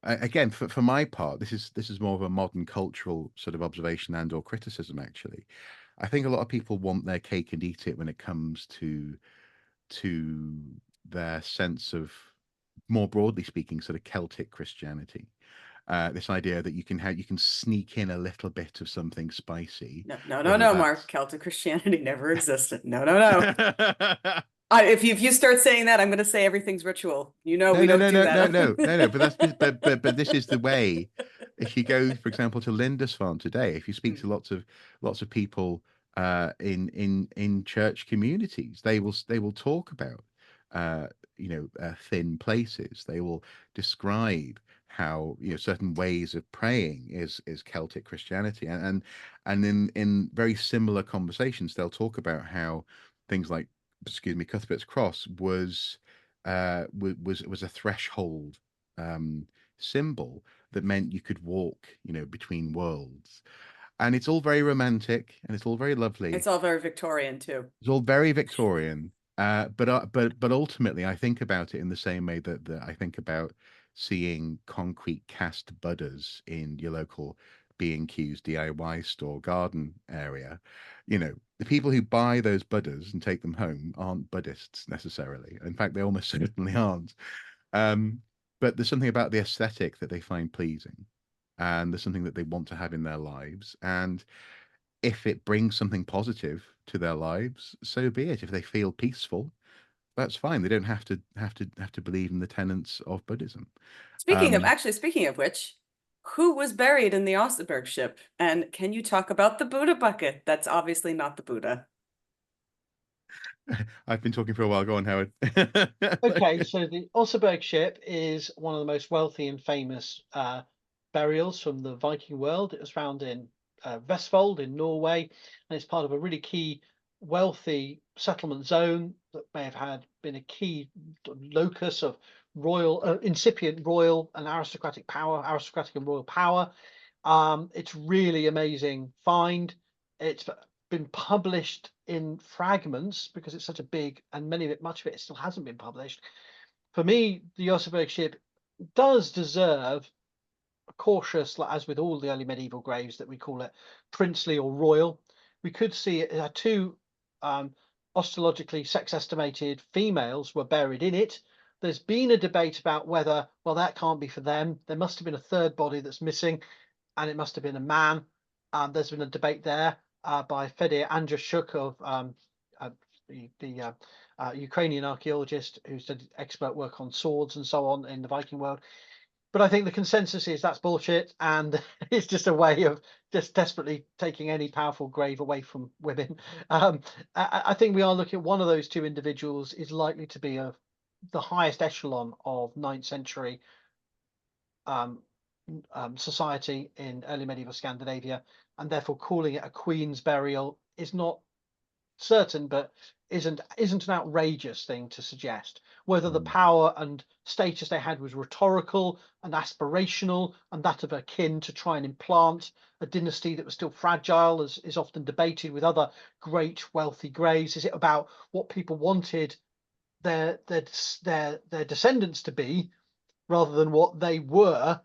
again, for my part, this is more of a modern cultural sort of observation and or criticism, actually. I think a lot of people want their cake and eat it when it comes to their sense of, more broadly speaking, sort of Celtic Christianity. This idea that you can sneak in a little bit of something spicy, No, no, no, whether no, Mark. that's Celtic Christianity never existed. No, no, no. If you start saying that, I'm going to say everything's ritual. You know, no, we no, don't no, do no, no, that. no, no, no. But that's just, but this is the way. If you go, for example, to Lindisfarne today, if you speak to lots of people in church communities, they will talk about thin places. They will describe how certain ways of praying is Celtic Christianity, and in very similar conversations, they'll talk about how things like, excuse me, Cuthbert's Cross was a threshold symbol that meant you could walk, between worlds. And it's all very romantic and it's all very lovely. It's all very Victorian too. It's all very Victorian. But ultimately, I think about it in the same way that I think about seeing concrete cast Buddhas in your local B&Q's DIY store garden area. The people who buy those Buddhas and take them home aren't Buddhists necessarily. In fact, they almost certainly aren't. Um, but there's something about the aesthetic that they find pleasing, and there's something that they want to have in their lives. And if it brings something positive to their lives, so be it. If they feel peaceful, that's fine. They don't have to believe in the tenets of Buddhism. Um, Speaking of which, who was buried in the Oseberg ship? And can you talk about the Buddha bucket? That's obviously not the Buddha. I've been talking for a while. Go on, Howard. Okay, so the Oseberg ship is one of the most wealthy and famous burials from the Viking world. It was found in Vestfold in Norway, and it's part of a really key wealthy settlement zone that may have been a key locus of incipient royal and aristocratic and royal power. It's really amazing find. It's been published in fragments because it's such a big, and much of it still hasn't been published. For me, the Oseberg ship does deserve a cautious, like as with all the early medieval graves, that we call it princely or royal. We could see it had two osteologically sex estimated females were buried in it. There's been a debate about whether, well, that can't be for them. There must have been a third body that's missing, and it must have been a man. There's been a debate there by Fedor Andreshchuk of the Ukrainian archaeologist who's did expert work on swords and so on in the Viking world. But I think the consensus is that's bullshit, and it's just a way of just desperately taking any powerful grave away from women. I think we are looking at one of those two individuals is likely to be the highest echelon of 9th century society in early medieval Scandinavia, and therefore calling it a queen's burial is not certain, but isn't an outrageous thing to suggest. Whether the power and status they had was rhetorical and aspirational, and that of a kin to try and implant a dynasty that was still fragile, as is often debated with other great wealthy graves. Is it about what people wanted their descendants to be, rather than what they were?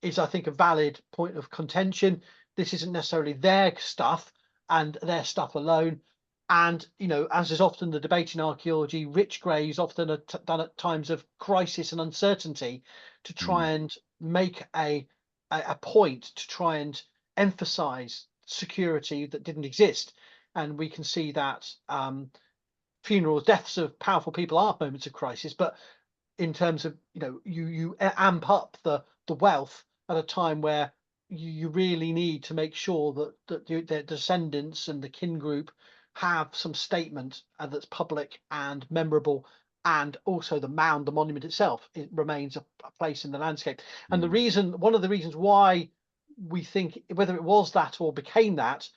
Is, I think, a valid point of contention. This isn't necessarily their stuff and their stuff alone. And, as is often the debate in archaeology, rich graves often are done at times of crisis and uncertainty to try and make a point, to try and emphasize security that didn't exist. And we can see that funerals, deaths of powerful people are moments of crisis, but in terms of you amp up the wealth at a time where you really need to make sure that their descendants and the kin group have some statement that's public and memorable, and also the monument itself, it remains a place in the landscape. And one of the reasons why we think whether it was that or became that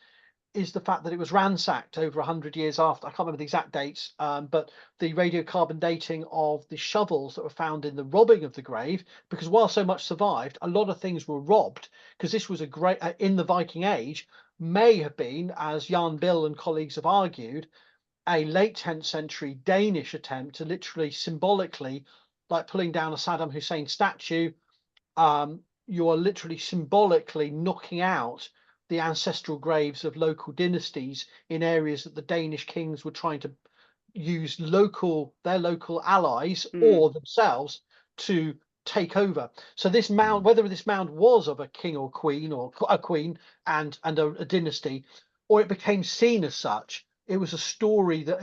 is the fact that it was ransacked over 100 years after. I can't remember the exact dates, but the radiocarbon dating of the shovels that were found in the robbing of the grave, because while so much survived, a lot of things were robbed, because this was a great, in the Viking Age, may have been, as Jan Bill and colleagues have argued, a late 10th century Danish attempt to literally symbolically, like pulling down a Saddam Hussein statue, you are literally symbolically knocking out the ancestral graves of local dynasties in areas that the Danish kings were trying to use their local allies or themselves to take over. So this mound, whether this mound was of a king or a queen and a dynasty, or it became seen as such, it was a story that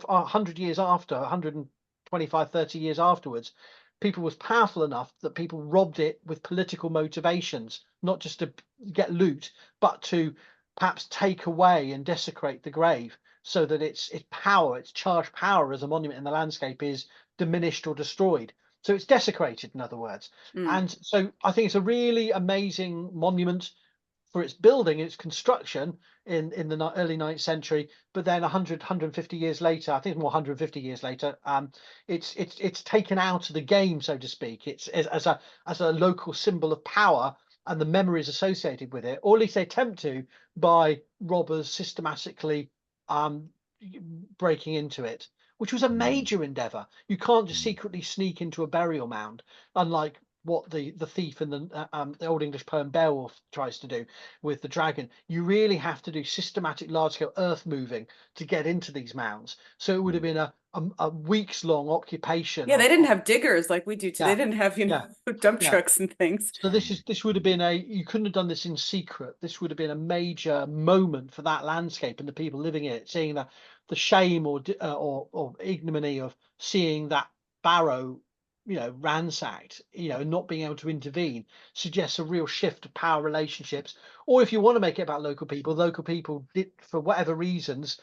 100 years after, 125, 30 years afterwards, people was powerful enough that people robbed it with political motivations, not just to get loot, but to perhaps take away and desecrate the grave, so that its power, its charged power as a monument in the landscape, is diminished or destroyed. So it's desecrated, in other words. And so I think it's a really amazing monument for its building, its construction in the early 9th century. But then 150 years later, I think it's more 150 years later, it's taken out of the game, so to speak. It's as a local symbol of power and the memories associated with it, or at least they attempt to, by robbers systematically breaking into it, which was a major endeavor. You can't just secretly sneak into a burial mound, unlike what the thief in the Old English poem Beowulf tries to do with the dragon. You really have to do systematic large-scale earth moving to get into these mounds. So it would have been a weeks-long occupation. Yeah, they didn't have diggers like we do today. They didn't have, dump Yeah. trucks and things. So this would have been you couldn't have done this in secret. This would have been a major moment for that landscape and the people living in it, seeing the shame or ignominy of seeing that barrow, ransacked, and not being able to intervene, suggests a real shift of power relationships. Or if you want to make it about local people did, for whatever reasons,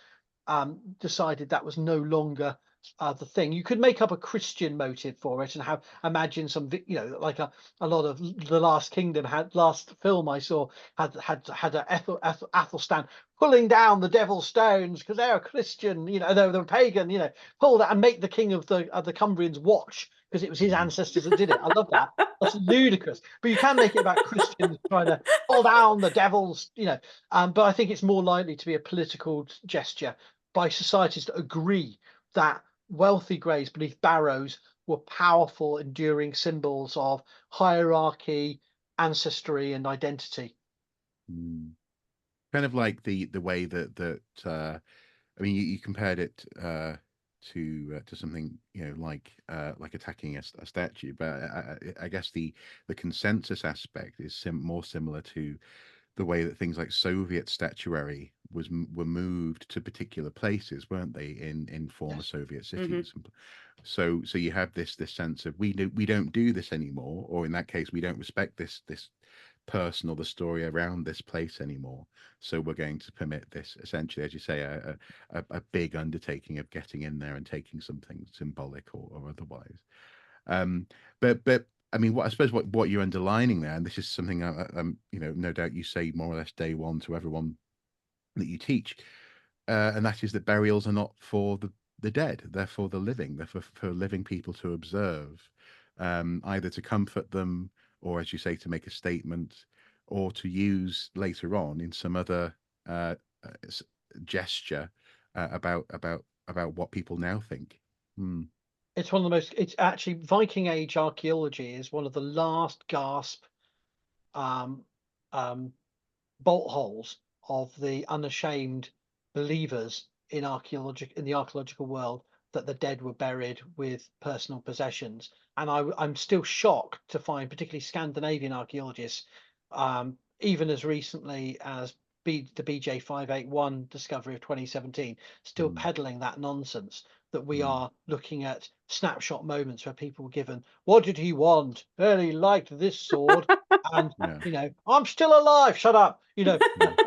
decided that was no longer the thing. You could make up a Christian motive for it and imagine some, like a lot of the last film I saw had a Athelstan pulling down the devil's stones because they're a Christian, they're pagan, pull that and make the king of the Cumbrians watch because it was his ancestors that did it. I love that. That's ludicrous. But you can make it about Christians trying to pull down the devils, but I think it's more likely to be a political gesture by societies that agree that wealthy graves beneath barrows were powerful, enduring symbols of hierarchy, ancestry, and identity. Kind of like the way that I mean, you compared it to something like attacking a statue, but I guess the consensus aspect is more similar to the way that things like Soviet statuary were moved to particular places, weren't they, in former Soviet cities? So you have this sense of we don't do this anymore, or in that case, we don't respect this person or the story around this place anymore. So we're going to permit this, essentially, as you say, a big undertaking of getting in there and taking something symbolic or otherwise. But I mean, I suppose what you're underlining there, and this is something no doubt you say more or less day one to everyone that you teach, and that is that burials are not for the dead; they're for the living. They're for living people to observe, either to comfort them, or, as you say, to make a statement, or to use later on in some other gesture about what people now think. It's one of the most. It's actually Viking Age archaeology is one of the last gasp bolt holes of the unashamed believers in the archaeological world that the dead were buried with personal possessions. And I'm still shocked to find, particularly Scandinavian archaeologists, even as recently as the BJ581 discovery of 2017, still peddling that nonsense, that we are looking at snapshot moments where people were given, what did he want? Well, he liked this sword. And, I'm still alive. Shut up. I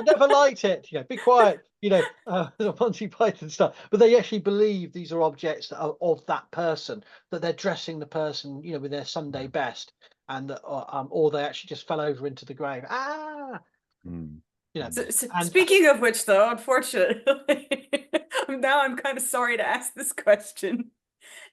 never liked it. Be quiet. The Monty Python stuff. But they actually believe these are objects that are of that person, that they're dressing the person, with their Sunday best, and that, or they actually just fell over into the grave. you know. And Speaking of which, though, unfortunately, now I'm kind of sorry to ask this question.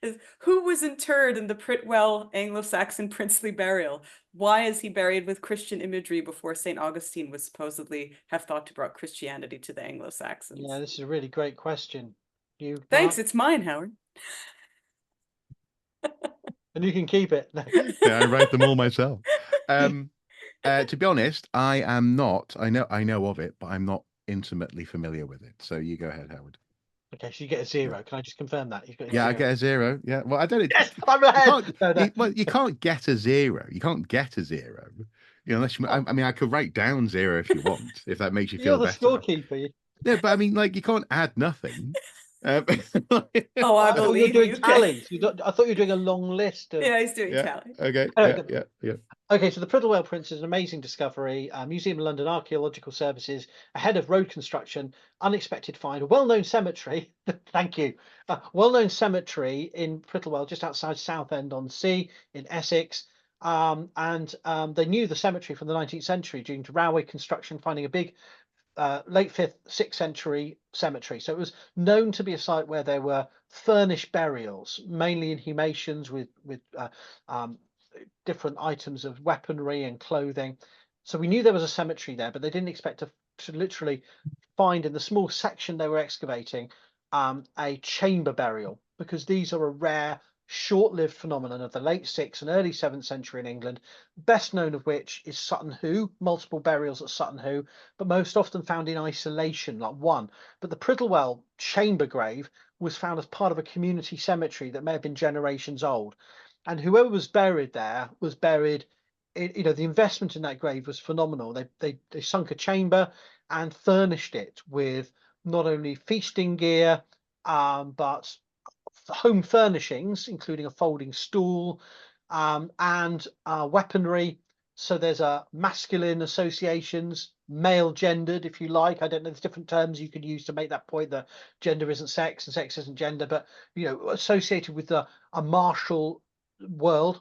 Is who was interred in the Pritwell Anglo-Saxon princely burial? Why is he buried with Christian imagery before St. Augustine was supposedly have thought to brought Christianity to the Anglo-Saxons? yeah, this is a really great question. You, Thanks, Mark? it's mine, Howard. And you can keep it. Yeah, I write them all myself. To be honest, I am not. I know of it, but I'm not intimately familiar with it. So you go ahead, Howard. Okay, so you get a 0. Can I just confirm that? You've got a Yeah, 0. I get a 0. Yeah. Well, I don't. Yes, I'm You ahead. can't. No, no. Well, you can't get a 0. You can't get a 0. Unless you. I mean, I could write down 0 if you want, if that makes you You're feel the better. scorekeeper. Yeah, but I mean, like, you can't add nothing. Oh, I I thought you were believe doing you. tallies. I thought you were doing a long list of. Yeah, he's doing Yeah. tally. Okay. Anyway, Yeah. Okay, so the Prittlewell Prince is an amazing discovery. Museum of London Archaeological Services, ahead of road construction, unexpected find, a well-known cemetery. Thank you. Well-known cemetery in Prittlewell, just outside Southend-on-Sea in Essex. They knew the cemetery from the 19th century due to railway construction, finding a big late 5th, 6th century cemetery. So it was known to be a site where there were furnished burials, mainly inhumations with different items of weaponry and clothing. So we knew there was a cemetery there, but they didn't expect to literally find in the small section they were excavating a chamber burial, because these are a rare, short-lived phenomenon of the late 6th and early 7th century in England, best known of which is Sutton Hoo, multiple burials at Sutton Hoo, but most often found in isolation, like one. But the Prittlewell chamber grave was found as part of a community cemetery that may have been generations old. And whoever was buried there was buried, the investment in that grave was phenomenal. They sunk a chamber and furnished it with not only feasting gear, but home furnishings, including a folding stool, and weaponry. So there's a masculine associations, male gendered, if you like. I don't know, there's different terms you could use to make that point that gender isn't sex and sex isn't gender, but associated with a martial world.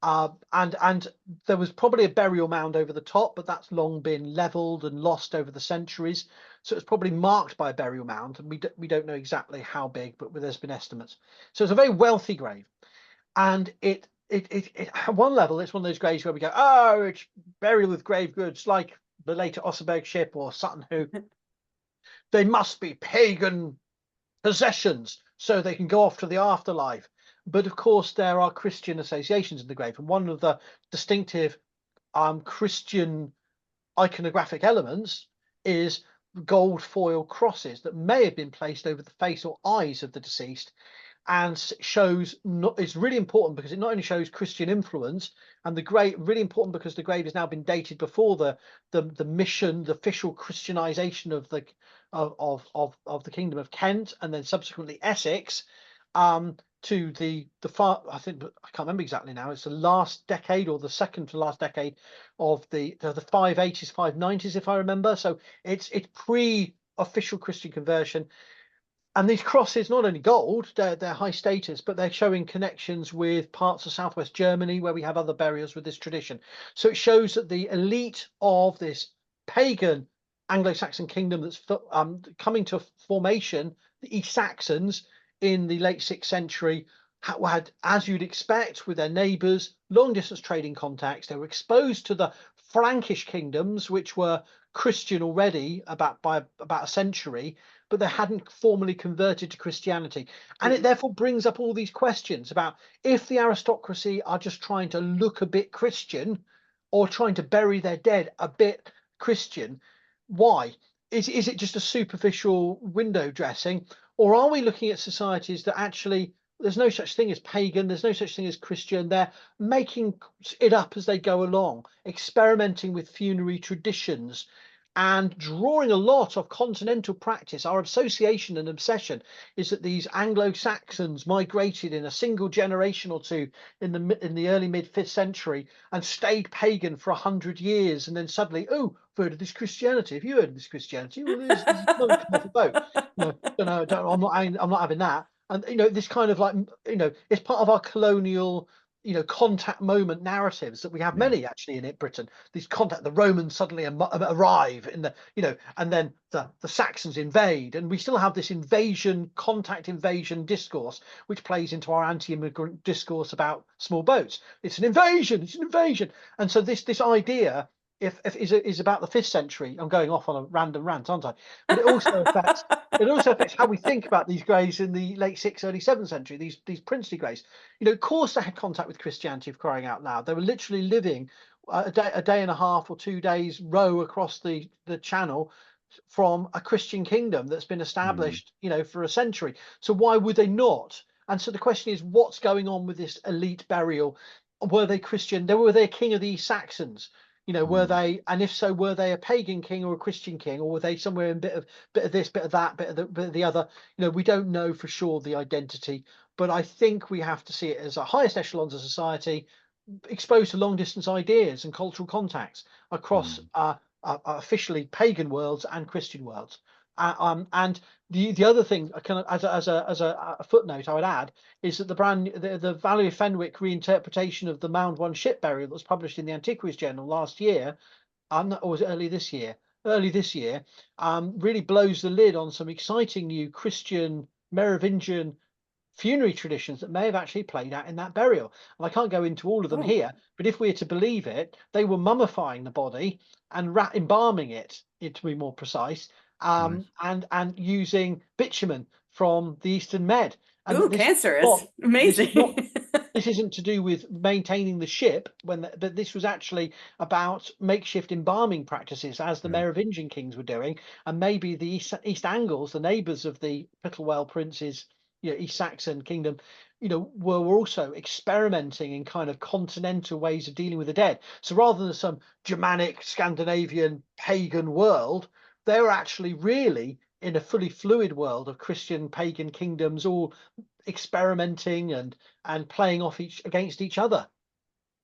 And there was probably a burial mound over the top, but that's long been leveled and lost over the centuries. So it's probably marked by a burial mound, and we don't know exactly how big, but there's been estimates. So it's a very wealthy grave, and it at one level it's one of those graves where we go, oh, it's burial with grave goods, like the later Oseberg ship or Sutton Hoo. They must be pagan possessions so they can go off to the afterlife. But of course, there are Christian associations in the grave, and one of the distinctive Christian iconographic elements is gold foil crosses that may have been placed over the face or eyes of the deceased, and shows it's really important because it not only shows Christian influence, and really important because the grave has now been dated before the mission, the official Christianization of the Kingdom of Kent and then subsequently Essex, to the far, I think, I can't remember exactly now, it's the last decade or the second to last decade of the 580s, 590s, if I remember. So it's pre-official Christian conversion. And these crosses, not only gold, they're high status, but they're showing connections with parts of southwest Germany where we have other burials with this tradition. So it shows that the elite of this pagan Anglo-Saxon kingdom that's coming to formation, the East Saxons in the late 6th century, had, as you'd expect, with their neighbours, long-distance trading contacts. They were exposed to the Frankish kingdoms, which were Christian already by about a century, but they hadn't formally converted to Christianity. And it therefore brings up all these questions about if the aristocracy are just trying to look a bit Christian or trying to bury their dead a bit Christian, why? Is it just a superficial window dressing? Or are we looking at societies that actually there's no such thing as pagan, there's no such thing as Christian, they're making it up as they go along, experimenting with funerary traditions and drawing a lot of continental practice. Our association and obsession is that these Anglo-Saxons migrated in a single generation or two in the early mid-5th century and stayed pagan for 100 years, and then suddenly, oh, I've heard of this Christianity. Have you heard of this Christianity? Well, there's monk off a boat. No, I'm not having that. And this kind of like, it's part of our colonial contact moment narratives that we have many actually in Britain. These contact, the Romans suddenly arrive in the, and then the Saxons invade, and we still have this contact invasion discourse, which plays into our anti-immigrant discourse about small boats. It's an invasion, and so this idea is about the 5th century. I'm going off on a random rant, aren't I? But it also affects how we think about these greys in the late 6th, early 7th century. These princely greys. Of course, they had contact with Christianity, for crying out loud. They were literally living a day and a half or 2 days row across the channel from a Christian kingdom that's been established, for a century. So why would they not? And so the question is, what's going on with this elite burial? Were they Christian? Were they a king of the East Saxons? Were they, and if so, were they a pagan king or a Christian king, or were they somewhere in bit of this, bit of that, bit of the other? We don't know for sure the identity, but I think we have to see it as a highest echelons of society, exposed to long distance ideas and cultural contacts across officially pagan worlds and Christian worlds. And the other thing, kind of as a footnote, I would add is that the Valley of Fenwick reinterpretation of the Mound One ship burial that was published in the Antiquities Journal last year, or was it early this year? Early this year, really blows the lid on some exciting new Christian Merovingian funerary traditions that may have actually played out in that burial. And I can't go into all of them here, but if we're to believe it, they were mummifying the body and embalming it, to be more precise, and using bitumen from the Eastern Med. And Ooh, cancerous. Amazing. This isn't to do with maintaining the ship, but this was actually about makeshift embalming practices, as the Merovingian kings were doing, and maybe the East Angles, the neighbours of the Pictlewell princes, East Saxon kingdom, were also experimenting in kind of continental ways of dealing with the dead. So rather than some Germanic, Scandinavian, pagan world, they were actually really in a fully fluid world of Christian pagan kingdoms, all experimenting and playing off against each other.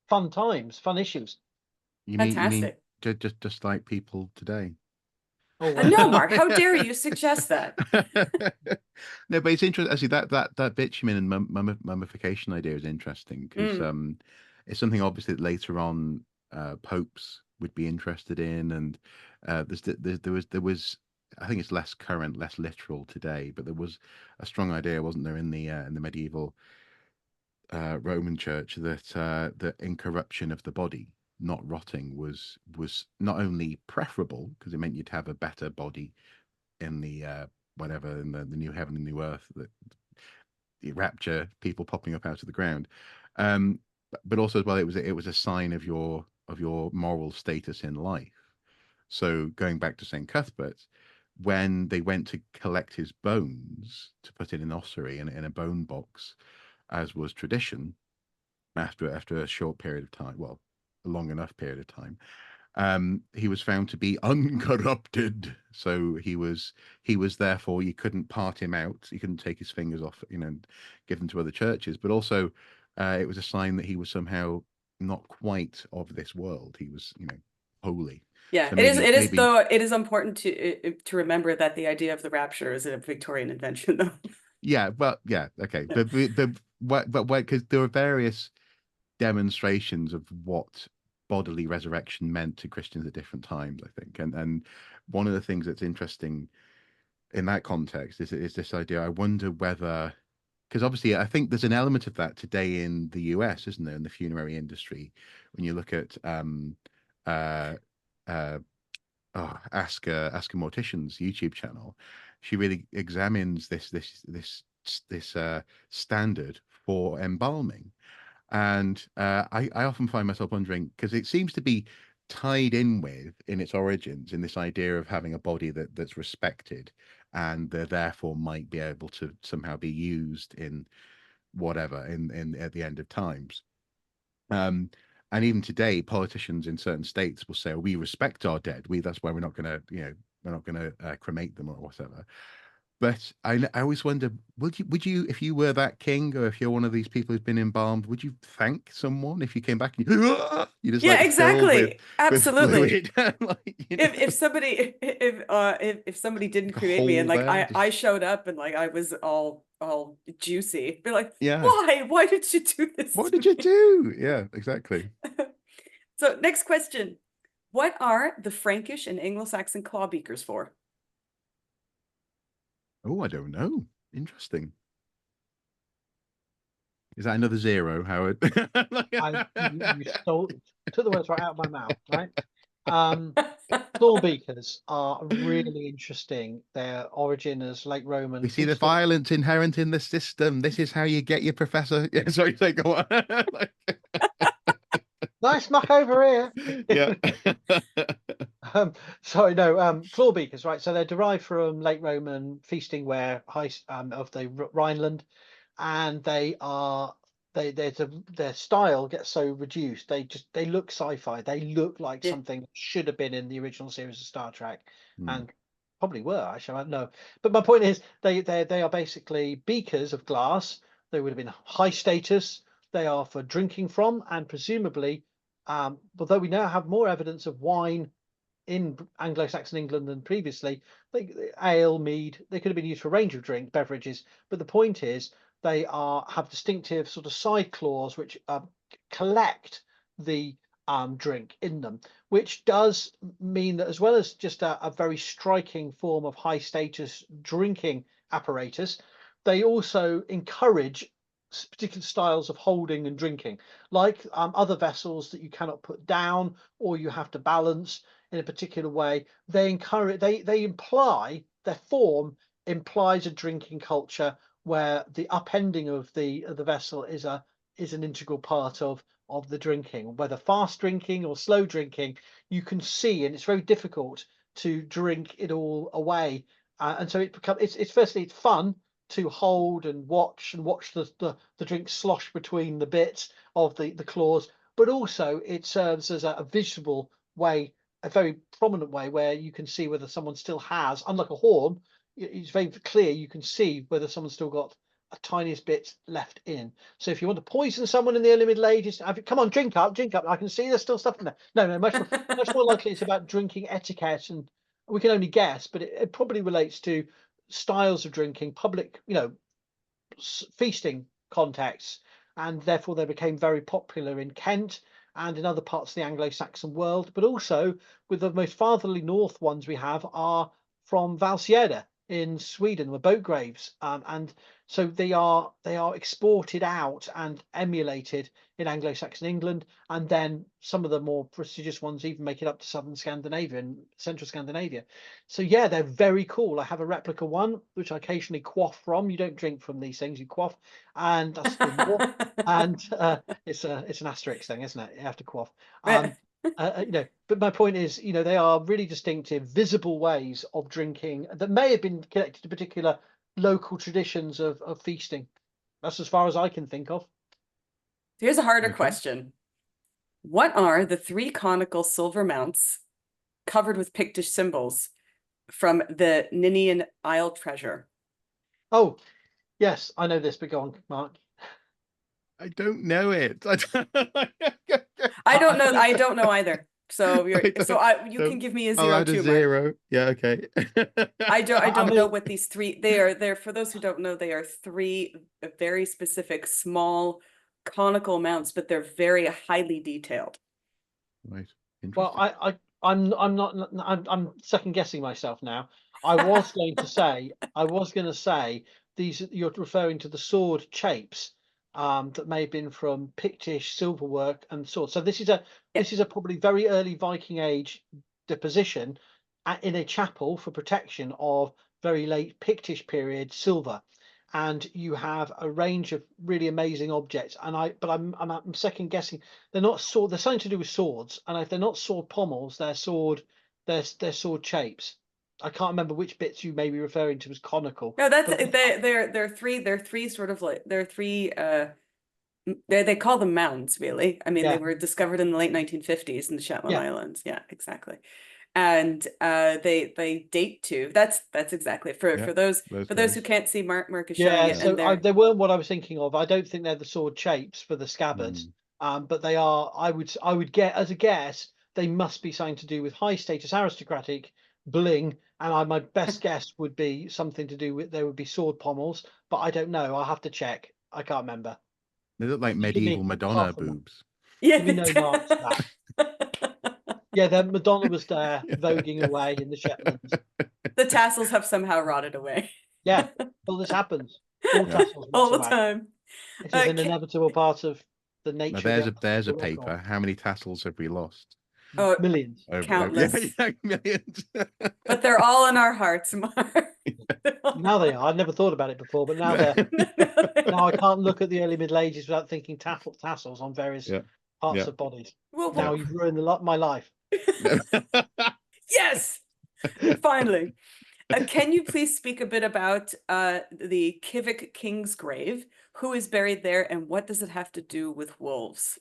Fun times, fun issues. You mean Fantastic. just like people today? Oh, No, Mark, how dare you suggest that? No, but it's interesting. Actually, that bitumen and mummification idea is interesting because it's something obviously that later on popes would be interested in, and there was I think it's less current, less literal today, but there was a strong idea, wasn't there, in the medieval Roman Church that the incorruption of the body, not rotting, was not only preferable because it meant you'd have a better body in the whatever, in the new heaven and new earth, that the rapture, people popping up out of the ground, but also as well it was a sign of your moral status in life. So going back to St. Cuthbert, when they went to collect his bones to put in an ossuary and in a bone box, as was tradition, after a short period of time, well, a long enough period of time, he was found to be uncorrupted. So he was therefore, you couldn't part him out, you couldn't take his fingers off, and give them to other churches. But also, it was a sign that he was somehow not quite of this world. He was, holy. Yeah, So it is important to remember that the idea of the rapture is a Victorian invention, though. Yeah, but yeah, okay, but because there were various demonstrations of what bodily resurrection meant to Christians at different times, I think, and one of the things that's interesting in that context is this idea. I wonder whether, because obviously I think there's an element of that today in the US, isn't there, in the funerary industry, when you look at Ask a Mortician's YouTube channel. She really examines this standard for embalming, and I often find myself wondering, because it seems to be tied in its origins in this idea of having a body that's respected, and therefore might be able to somehow be used in whatever in at the end of times. And even today, politicians in certain states will say, oh, we respect our dead. That's why we're not going to, we're not going to cremate them or whatever. But I always wonder, would you, if you were that king, or if you're one of these people who's been embalmed, would you thank someone if you came back and you just Yeah, like filled exactly. with Absolutely. fluid, like, If somebody if somebody didn't like a create me and hole like there, I just showed up and like I was all juicy, be like, yeah. why did you do this What to did you me? do? Yeah, exactly. So next question. What are the Frankish and Anglo-Saxon claw beakers for? Oh, I don't know. Interesting. Is that another zero, Howard? You took the words right out of my mouth, right? Claw beakers are really interesting. Their origin as late Roman We see the feasting. violence inherent in the system. This is how you get your professor. Yeah, sorry, say go on. Nice muck over here. Yeah. Sorry, no, claw beakers, right? So they're derived from late Roman feasting ware of the Rhineland, and their style gets so reduced. They look sci-fi. They look like Yeah. something that should have been in the original series of Star Trek, Hmm. and probably were. Actually, I don't know. But my point is, they are basically beakers of glass. They would have been high status. They are for drinking from, and presumably, although we now have more evidence of wine in Anglo-Saxon England than previously, ale, mead, they could have been used for a range of beverages. But the point is, they have distinctive sort of side claws which collect the drink in them, which does mean that as well as just a very striking form of high status drinking apparatus, they also encourage particular styles of holding and drinking, like other vessels that you cannot put down or you have to balance in a particular way. They encourage, they imply, their form implies a drinking culture where the upending of the vessel is an integral part of the drinking, whether fast drinking or slow drinking. You can see, and it's very difficult to drink it all away. And so it's firstly it's fun to hold and watch the drink slosh between the bits of the claws, but also it serves as a visual way, a very prominent way, where you can see whether someone still has, unlike a horn, it's very clear you can see whether someone's still got a tiniest bit left in. So if you want to poison someone in the early Middle Ages, come on, drink up. I can see there's still stuff in there. No, much more likely it's about drinking etiquette, and we can only guess, but it probably relates to styles of drinking, public, feasting contexts, and therefore they became very popular in Kent and in other parts of the Anglo-Saxon world. But also, with the most fartherly north ones we have are from Valsieda in Sweden, were boat graves, and so they are exported out and emulated in Anglo-Saxon England, and then some of the more prestigious ones even make it up to southern Scandinavia and central Scandinavia. So yeah, they're very cool. I have a replica one which I occasionally quaff from. You don't drink from these things, you quaff, and that's the more. And it's an asterisk thing, isn't it? You have to quaff. But my point is, they are really distinctive, visible ways of drinking that may have been connected to particular local traditions of feasting. That's as far as I can think of. Here's a harder Okay. question. What are the three conical silver mounts covered with Pictish symbols from the Ninian Isle treasure? Oh, yes, I know this, but go on, Mark. I don't know it. I don't know either. So you can give me a I'll zero add a too, Mark. zero. Yeah, okay. I don't know know what these three, they're for those who don't know, they are three very specific small conical mounts, but they're very highly detailed. Right. Well, Interesting. I'm second guessing myself now. I was going to say these, you're referring to the sword chapes that may have been from Pictish silverwork and swords. So this is a probably very early Viking Age deposition in a chapel for protection of very late Pictish period silver. And you have a range of really amazing objects. I'm second guessing. They're not sword. They're something to do with swords, and if they're not sword pommels, they're sword shapes. I can't remember which bits you may be referring to as conical. No, that's But they're three sort of like they're three they call them mounds, really. I mean, they yeah, were discovered in the late 1950s in the Shetland yeah. Islands. Yeah, exactly. and they date to. That's exactly it. For Yeah, those those who guys. can't see, Mark is showing Yeah, it, so and they're they weren't what I was thinking of. I don't think they're the sword shapes for the scabbards, Mm. but they are. I would get as a guess they must be something to do with high status aristocratic bling, and my best guess would be something to do with there would be sword pommels, but I don't know. I'll have to check. I can't remember. They look like You give medieval me Madonna half a mark. boobs. yeah. Give me no marks for that. Yeah, then Madonna was there Yeah. voguing away in the Shetlands. The tassels have somehow rotted away Yeah, well, this happens. All Yeah. tassels all rot the away. time. It is an Ca- inevitable part of the Now nature of the there's a artificial record. paper. How many tassels have we lost? oh, Millions. Over yeah, countless. yeah, millions. But they're all in our hearts, Mark. Now they are. I'd never thought about it before, but now they're. Now I can't look at the early Middle Ages without thinking tassels on various Yeah. parts Yeah. of bodies. Well, Now you've ruined my life. yes, finally. Can you please speak a bit about the Kivik King's grave? Who is buried there, and what does it have to do with wolves?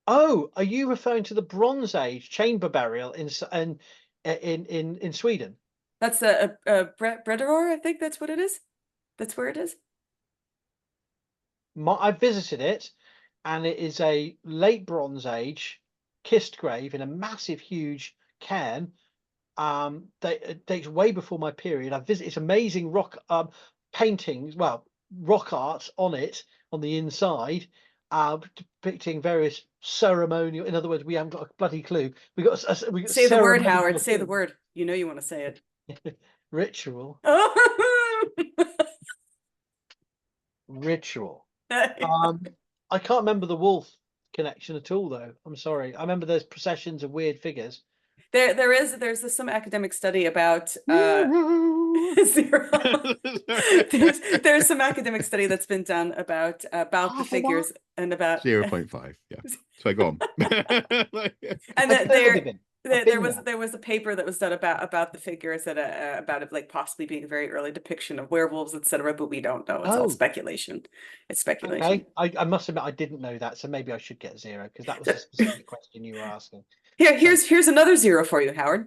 Oh, are you referring to the Bronze Age chamber burial in Sweden? That's a Bredoror, I think that's what it is. That's where it is. I visited it, and it is a late Bronze Age kist grave in a massive, huge cairn. It dates way before my period. I visited. It's amazing rock paintings. Well, rock art on it on the inside, depicting various ceremonial. In other words, we haven't got a bloody clue. We got Say the word, ceremonial Howard. Say the things. word. You know you want to say it. Ritual. Ritual. I can't remember the wolf connection at all, though. I'm sorry. I remember there's processions of weird figures. There's some academic study about Zero. zero. There's some academic study that's been done about the Half a figures and about 0.5. Yeah. So go on. and I've that heard of him. I've been there was a paper that was done about the figures that about it like possibly being a very early depiction of werewolves, etc. But we don't know. It's all Oh, speculation. It's speculation. okay. I must admit I didn't know that, so maybe I should get zero because that was a specific question you were asking. Here's another zero for you, Howard.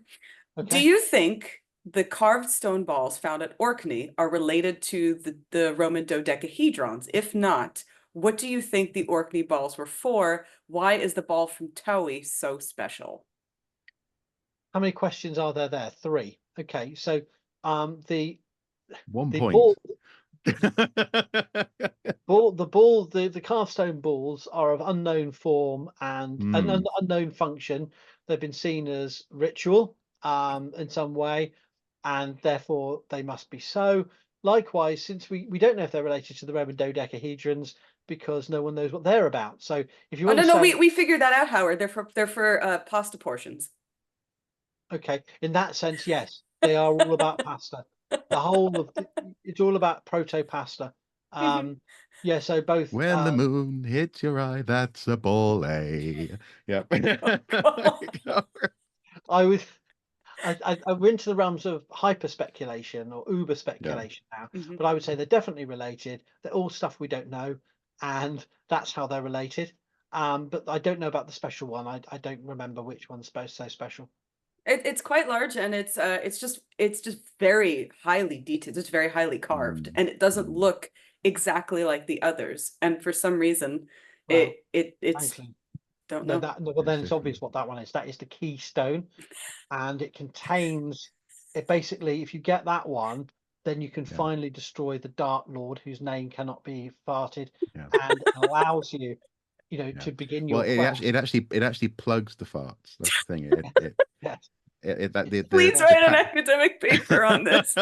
Do Okay. you think the carved stone balls found at Orkney are related to the Roman dodecahedrons? If not, what do you think the Orkney balls were for? Why is the ball from Towie so special? How many questions are there? 3. Okay, so the 1 the point. the carved stone balls are of unknown form and an unknown function. They've been seen as ritual in some way, and therefore they must be so. Likewise, since we don't know if they're related to the Roman dodecahedrons because no one knows what they're about. So if you Oh want no, to say, we figured that out, Howard. They're for pasta portions. okay, in that sense, yes, they are all about pasta. The whole of it's all about proto pasta. Yeah, so both When the moon hits your eye, that's a ball, eh? Yeah. I went to the realms of hyper speculation or uber speculation now, but I would say they're definitely related. They're all stuff we don't know, and that's how they're related. But I don't know about the special one. I don't remember which one's so special. It's quite large, and it's just very highly detailed. It's very highly carved, and it doesn't look exactly like the others. And for some reason, Well, it's frankly, don't no, know. well then it's obvious what that one is. That is the keystone, and it contains it basically. If you get that one, then you can finally destroy the Dark Lord, whose name cannot be farted, and allows you, to begin your quest. it actually plugs the farts. That's the thing. Yes. Please write an academic paper on this.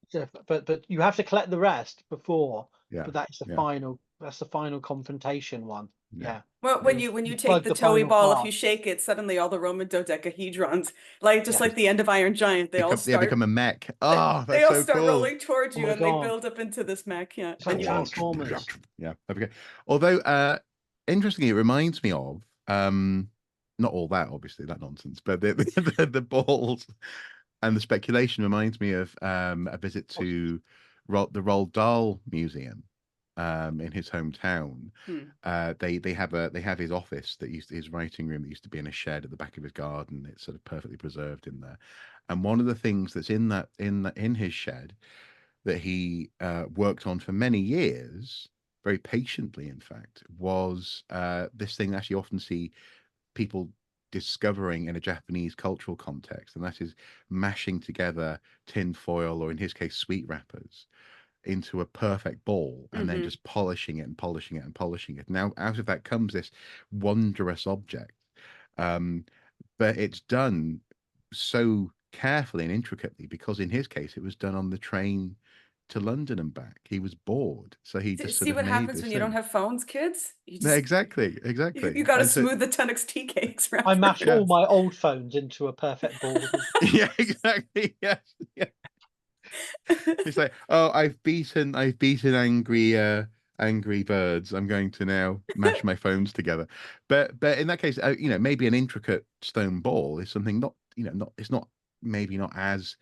So, but you have to collect the rest before. Yeah. But that's the final. That's the final confrontation one. Yeah. Well, when you take the Towie ball, if you shake it, suddenly all the Roman dodecahedrons, like the end of Iron Giant, they become a mech. Oh, they that's all so start cool. rolling towards you, and they build up into this mech. Yeah. It's like Transformers. Yeah. Okay. Although, interestingly, it reminds me of not all that, obviously, that nonsense, but the balls and the speculation reminds me of a visit to the Roald Dahl Museum in his hometown. Hmm. They have his office his writing room that used to be in a shed at the back of his garden. It's sort of perfectly preserved in there. And one of the things that's in his shed that he worked on for many years, very patiently, in fact, was this thing that you often see people discovering in a Japanese cultural context, and that is mashing together tin foil, or in his case, sweet wrappers, into a perfect ball, and then just polishing it and polishing it and polishing it. Now, out of that comes this wondrous object. But it's done so carefully and intricately because, in his case, it was done on the train to London and back. He was bored, so he just sort See of what made happens this when you don't thing. have phones, kids? You No, just exactly, you exactly. got to And so, smooth the 10x tea cakes I around. mash Yeah. all my old phones into a perfect ball. yeah, exactly. Yes, yeah. It's like, oh, I've beaten angry birds. I'm going to now mash my phones together. But in that case, maybe an intricate stone ball is something not, not it's not maybe not as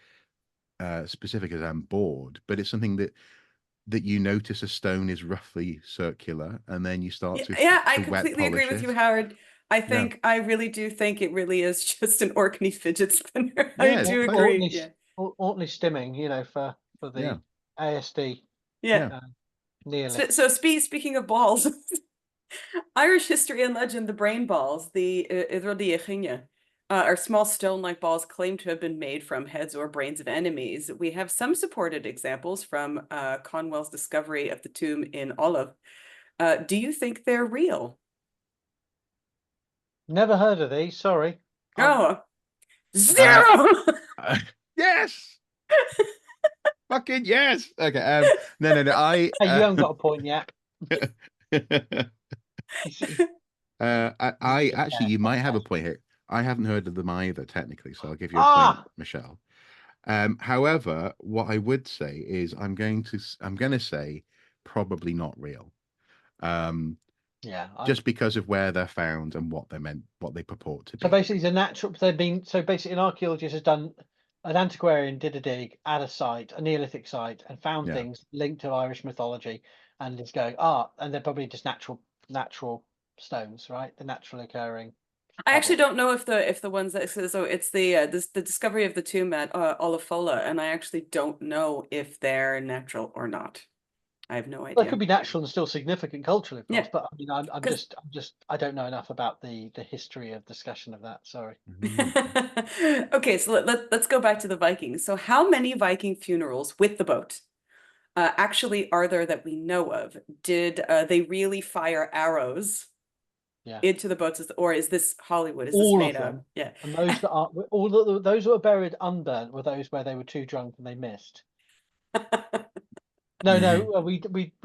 specific as I'm bored, but it's something that you notice a stone is roughly circular, and then you start Yeah, I to wet completely agree polish with it. you, Howard. Yeah, I really do think it really is just an Orkney fidget spinner. I yeah, do totally. agree. Yeah. Ordinary stimming, for Yeah, the ASD Yeah. yeah. nearly. So speaking of balls, Irish history and legend, the brain balls, the Iðrodíochine, are small stone-like balls claimed to have been made from heads or brains of enemies. We have some supported examples from Conwell's discovery of the tomb in Olive. Do you think they're real? Never heard of these. Sorry. Oh, Uh, zero! yes, fucking yes. Okay. No. I. Hey, you haven't got a point yet. You see, I just actually, there, you might have a contest. point here. I haven't heard of them either, technically, so I'll give you a point, Ah, Michelle. However, what I would say is I'm going to say probably not real. Um, yeah. just because of where they're found and what they purport to So be. basically, so basically, an archaeologist has done, an antiquarian did a dig at a site, a Neolithic site, and found Yeah. things linked to Irish mythology, and is going, and they're probably just natural stones, right? The natural occurring I actually pebbles. don't know if the ones that so it's the discovery of the tomb at Olafola, and I actually don't know if they're natural or not. I have no Well, it could idea. be natural and still significant culturally, of course, Yeah, but I mean, because I don't know enough about the history of discussion of that. Sorry. okay, so let's go back to the Vikings. So how many Viking funerals with the boat actually are there that we know of? Did they really fire arrows Yeah. into the boats, or is this Hollywood? Is this All of made up? them, Yeah. and those that are those who were buried unburnt were those where they were too drunk and they missed. No, we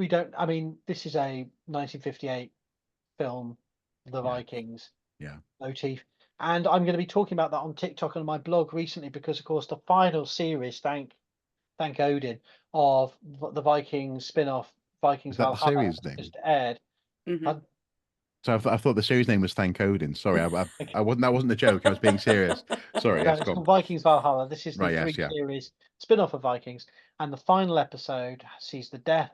don't. I mean, this is a 1958 film, The Yeah. Vikings Yeah. motif, and I'm going to be talking about that on TikTok and my blog recently because, of course, the final series, thank Odin, of the Vikings spin-off, Vikings Is that the Valhalla, series has name? just aired. Hmm. Pardon? So I thought the series name was Thank Odin. Sorry, I wasn't. That wasn't a joke. I was being serious. Sorry. No, Yes, it's go on. called Vikings Valhalla. This is the Right. Yes. three Yeah. series spin-off of Vikings, and the final episode sees the death.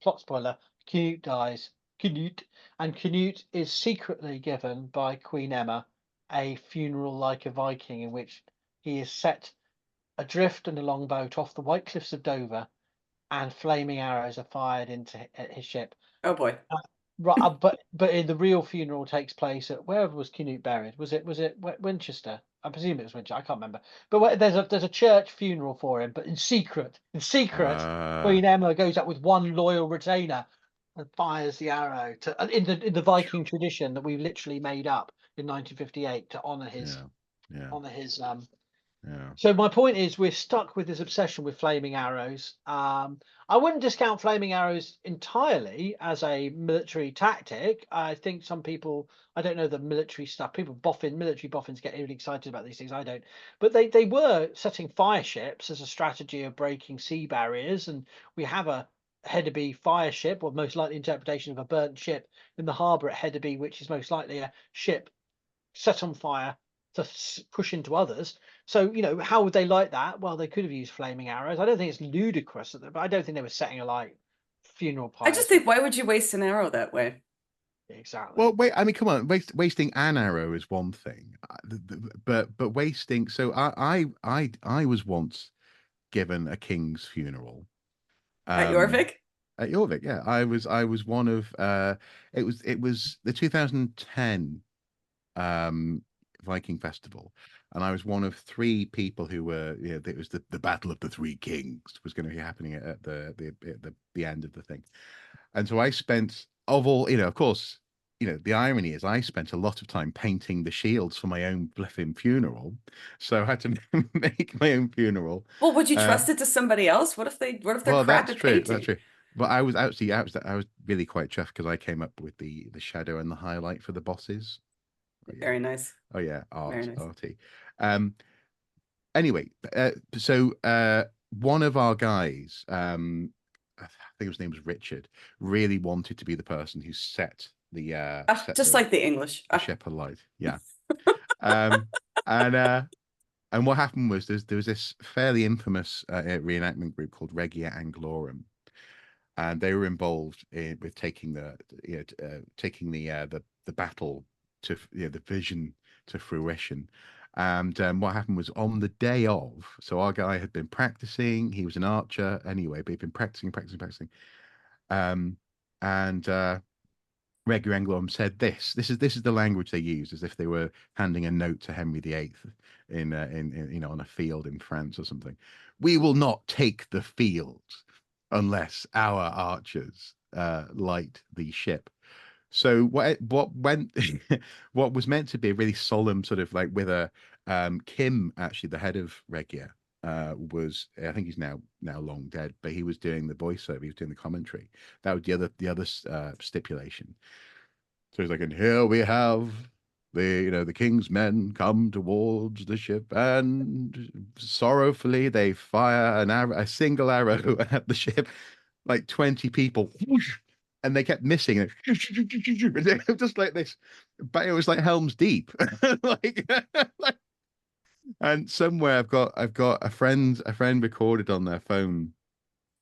Plot spoiler: Canute dies. Canute, and Canute is secretly given by Queen Emma a funeral like a Viking, in which he is set adrift in a longboat off the White Cliffs of Dover, and flaming arrows are fired into his ship. Oh boy. Right, but in the real funeral takes place at, wherever was Canute buried? Was it Winchester? I presume it was Winchester. I can't remember. But there's a church funeral for him, but in secret. In secret, Uh, Queen Emma goes up with one loyal retainer and fires the arrow to in the Viking tradition that we literally made up in 1958 to yeah. Yeah. honor his Yeah. So my point is, we're stuck with this obsession with flaming arrows. I wouldn't discount flaming arrows entirely as a military tactic. I think some people, I don't know the military stuff. Military boffins get really excited about these things. I don't, but they were setting fire ships as a strategy of breaking sea barriers, and we have a Hedeby fire ship, or most likely interpretation of a burnt ship in the harbour at Hedeby, which is most likely a ship set on fire to push into others. So, how would they like that? Well, they could have used flaming arrows. I don't think it's ludicrous, but I don't think they were setting alight funeral I pyres. just think, why would you waste an arrow that way? Exactly. Well, wait. I mean, come on. Wasting an arrow is one thing, but wasting. So I was once given a king's funeral. At Um, Jorvik? at Jorvik, yeah. I was one of it was the 2010 um Viking festival, and I was one of three people who were, it was the Battle of the Three Kings was going to be happening at the end of the thing. And so I spent, of all, of course, the irony is I spent a lot of time painting the shields for my own flipping funeral. So I had to make my own funeral. Well, would you Uh, trust it to somebody else? What if they're well, crap that's at true. That's painting? true. But I was really quite chuffed because I came up with the shadow and the highlight for the bosses. Oh yeah. Very nice. Oh yeah. Very nice. Arty. Um, anyway, one of our guys, I think his name was Richard, really wanted to be the person who set the Just like the English. ship alight. Yeah. um, and what happened was there was this fairly infamous reenactment group called Regia Anglorum, and they were involved with taking the battle to the vision to fruition. And what happened was on the day of, so our guy had been practicing. He was an archer anyway, but he'd been practicing. Um, and Regia Anglorum said this is the language they used, as if they were handing a note to Henry VIII in on a field in France or something. We will not take the field unless our archers light the ship. So what went what was meant to be a really solemn sort of like with a Kim, actually the head of Regia, was, I think he's now long dead, but he was doing the voiceover, he was doing the commentary. That was the other stipulation. So he's like, and here we have the king's men come towards the ship, and sorrowfully they fire a single arrow at the ship, like 20 people, whoosh, and they kept missing it. Just like this, but it was like Helm's Deep. like, like, and somewhere I've got a friend recorded on their phone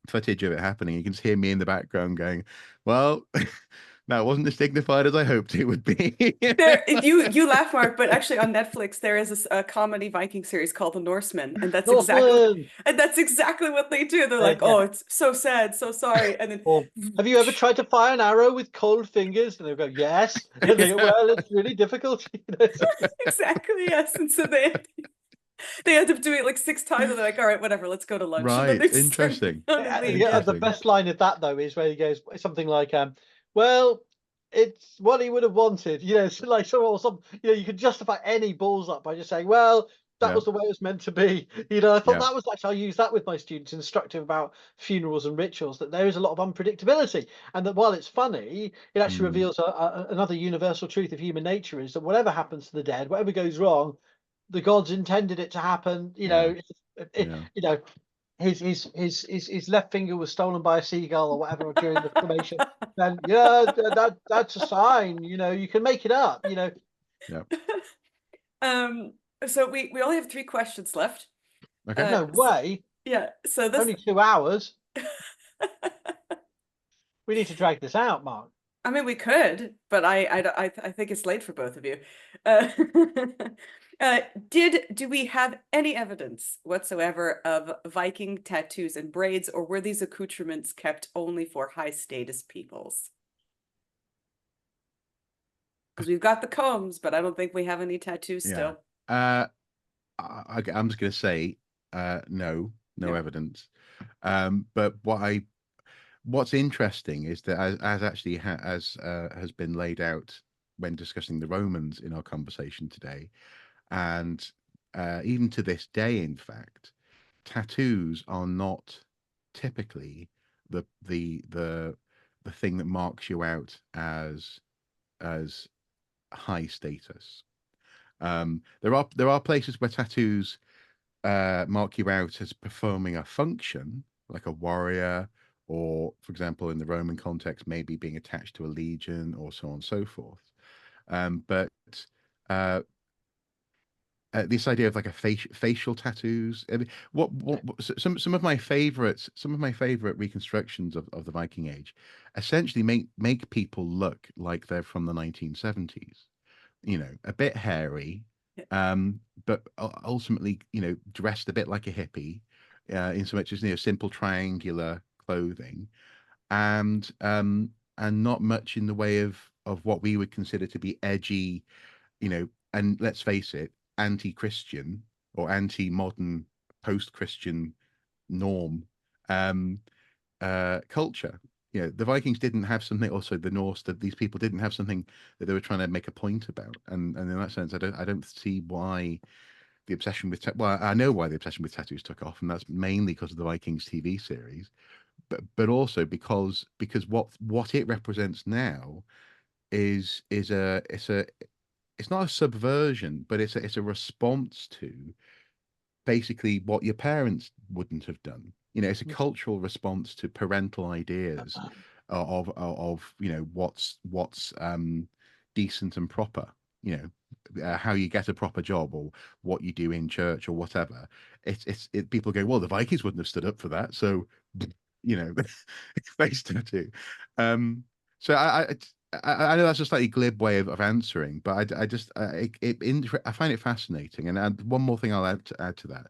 footage of it happening. You can just hear me in the background going, well, that wasn't as dignified as I hoped it would be. There, you laugh, Mark, but actually on Netflix there is a comedy Viking series called The Norsemen, and Northland. that's exactly what they do. They're like, Yeah. oh, it's so sad, so sorry, and then Or have you ever tried to fire an arrow with cold fingers? And they go, yes. And they go, well, it's really difficult. exactly, yes. And so they end up doing it like 6 times, and they're like, all right, whatever, let's go to lunch. And then Right, they just turn interesting. around and leave. Yeah, Yeah. the Interesting. best line of that though is where he goes something like, well, it's what he would have wanted. It's like you could justify any balls up by just saying, well, that Yeah, was the way it was meant to be. I thought yeah. that was actually, I use that with my students, instructive about funerals and rituals, that there is a lot of unpredictability, and that while it's funny, it actually Mm, reveals another universal truth of human nature, is that whatever happens to the dead, whatever goes wrong, the gods intended it to happen. yeah, It, yeah. his left finger was stolen by a seagull or whatever during the cremation, then yeah, that's a sign. You can make it up. Yeah. Um, so we only have 3 questions left. Okay. No way. Yeah, so this Only 2 hours. We need to drag this out, Mark. I mean, we could, but I think it's late for both of you. Uh, do we have any evidence whatsoever of Viking tattoos and braids, or were these accoutrements kept only for high status peoples? Because we've got the combs, but I don't think we have any tattoos Yeah. still. I'm just going to say, no No. evidence. But what's interesting is that as actually has been laid out when discussing the Romans in our conversation today, and even to this day, in fact, tattoos are not typically the thing that marks you out as high status. There are places where tattoos mark you out as performing a function, like a warrior, or, for example, in the Roman context, maybe being attached to a legion, or so on and so forth. But uh, this idea of like a facial tattoos. I mean, some of my favorites, some of my favorite reconstructions of the Viking Age, essentially make people look like they're from the 1970s. You know, a bit hairy, Yeah. but ultimately, you know, dressed a bit like a hippie, in so much as, you know, simple triangular clothing, and not much in the way of what we would consider to be edgy, you know, and let's face it, anti-Christian or anti-modern post-Christian norm culture. You know, the Vikings didn't have something, also the Norse, that these people didn't have something that they were trying to make a point about. And in that sense, I don't see why the obsession with well, I know why the obsession with tattoos took off, and that's mainly because of the Vikings TV series, but also because what it represents now is a it's not a subversion, but it's a response to basically what your parents wouldn't have done. You know, it's a cultural response to parental ideas of you know what's decent and proper. You know, how you get a proper job or what you do in church or whatever. People go, well, the Vikings wouldn't have stood up for that, so you know, face tattoo. Um, so I know that's a slightly glib way of answering, but I just I find it fascinating. And one more thing I'll add to that.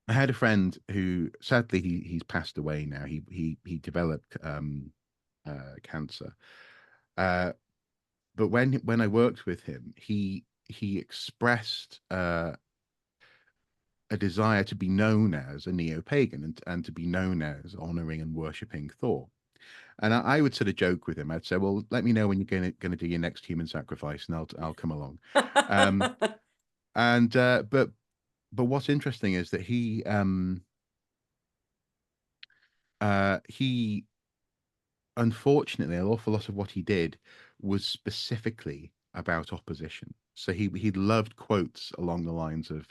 I had a friend who sadly he's passed away now. He developed cancer. But when I worked with him, he expressed a desire to be known as a neo-pagan and to be known as honoring and worshipping Thor. And I would sort of joke with him. I'd say, "Well, let me know when you're going to do your next human sacrifice, and I'll come along." Um, and but what's interesting is that he unfortunately an awful lot of what he did was specifically about opposition. So he loved quotes along the lines of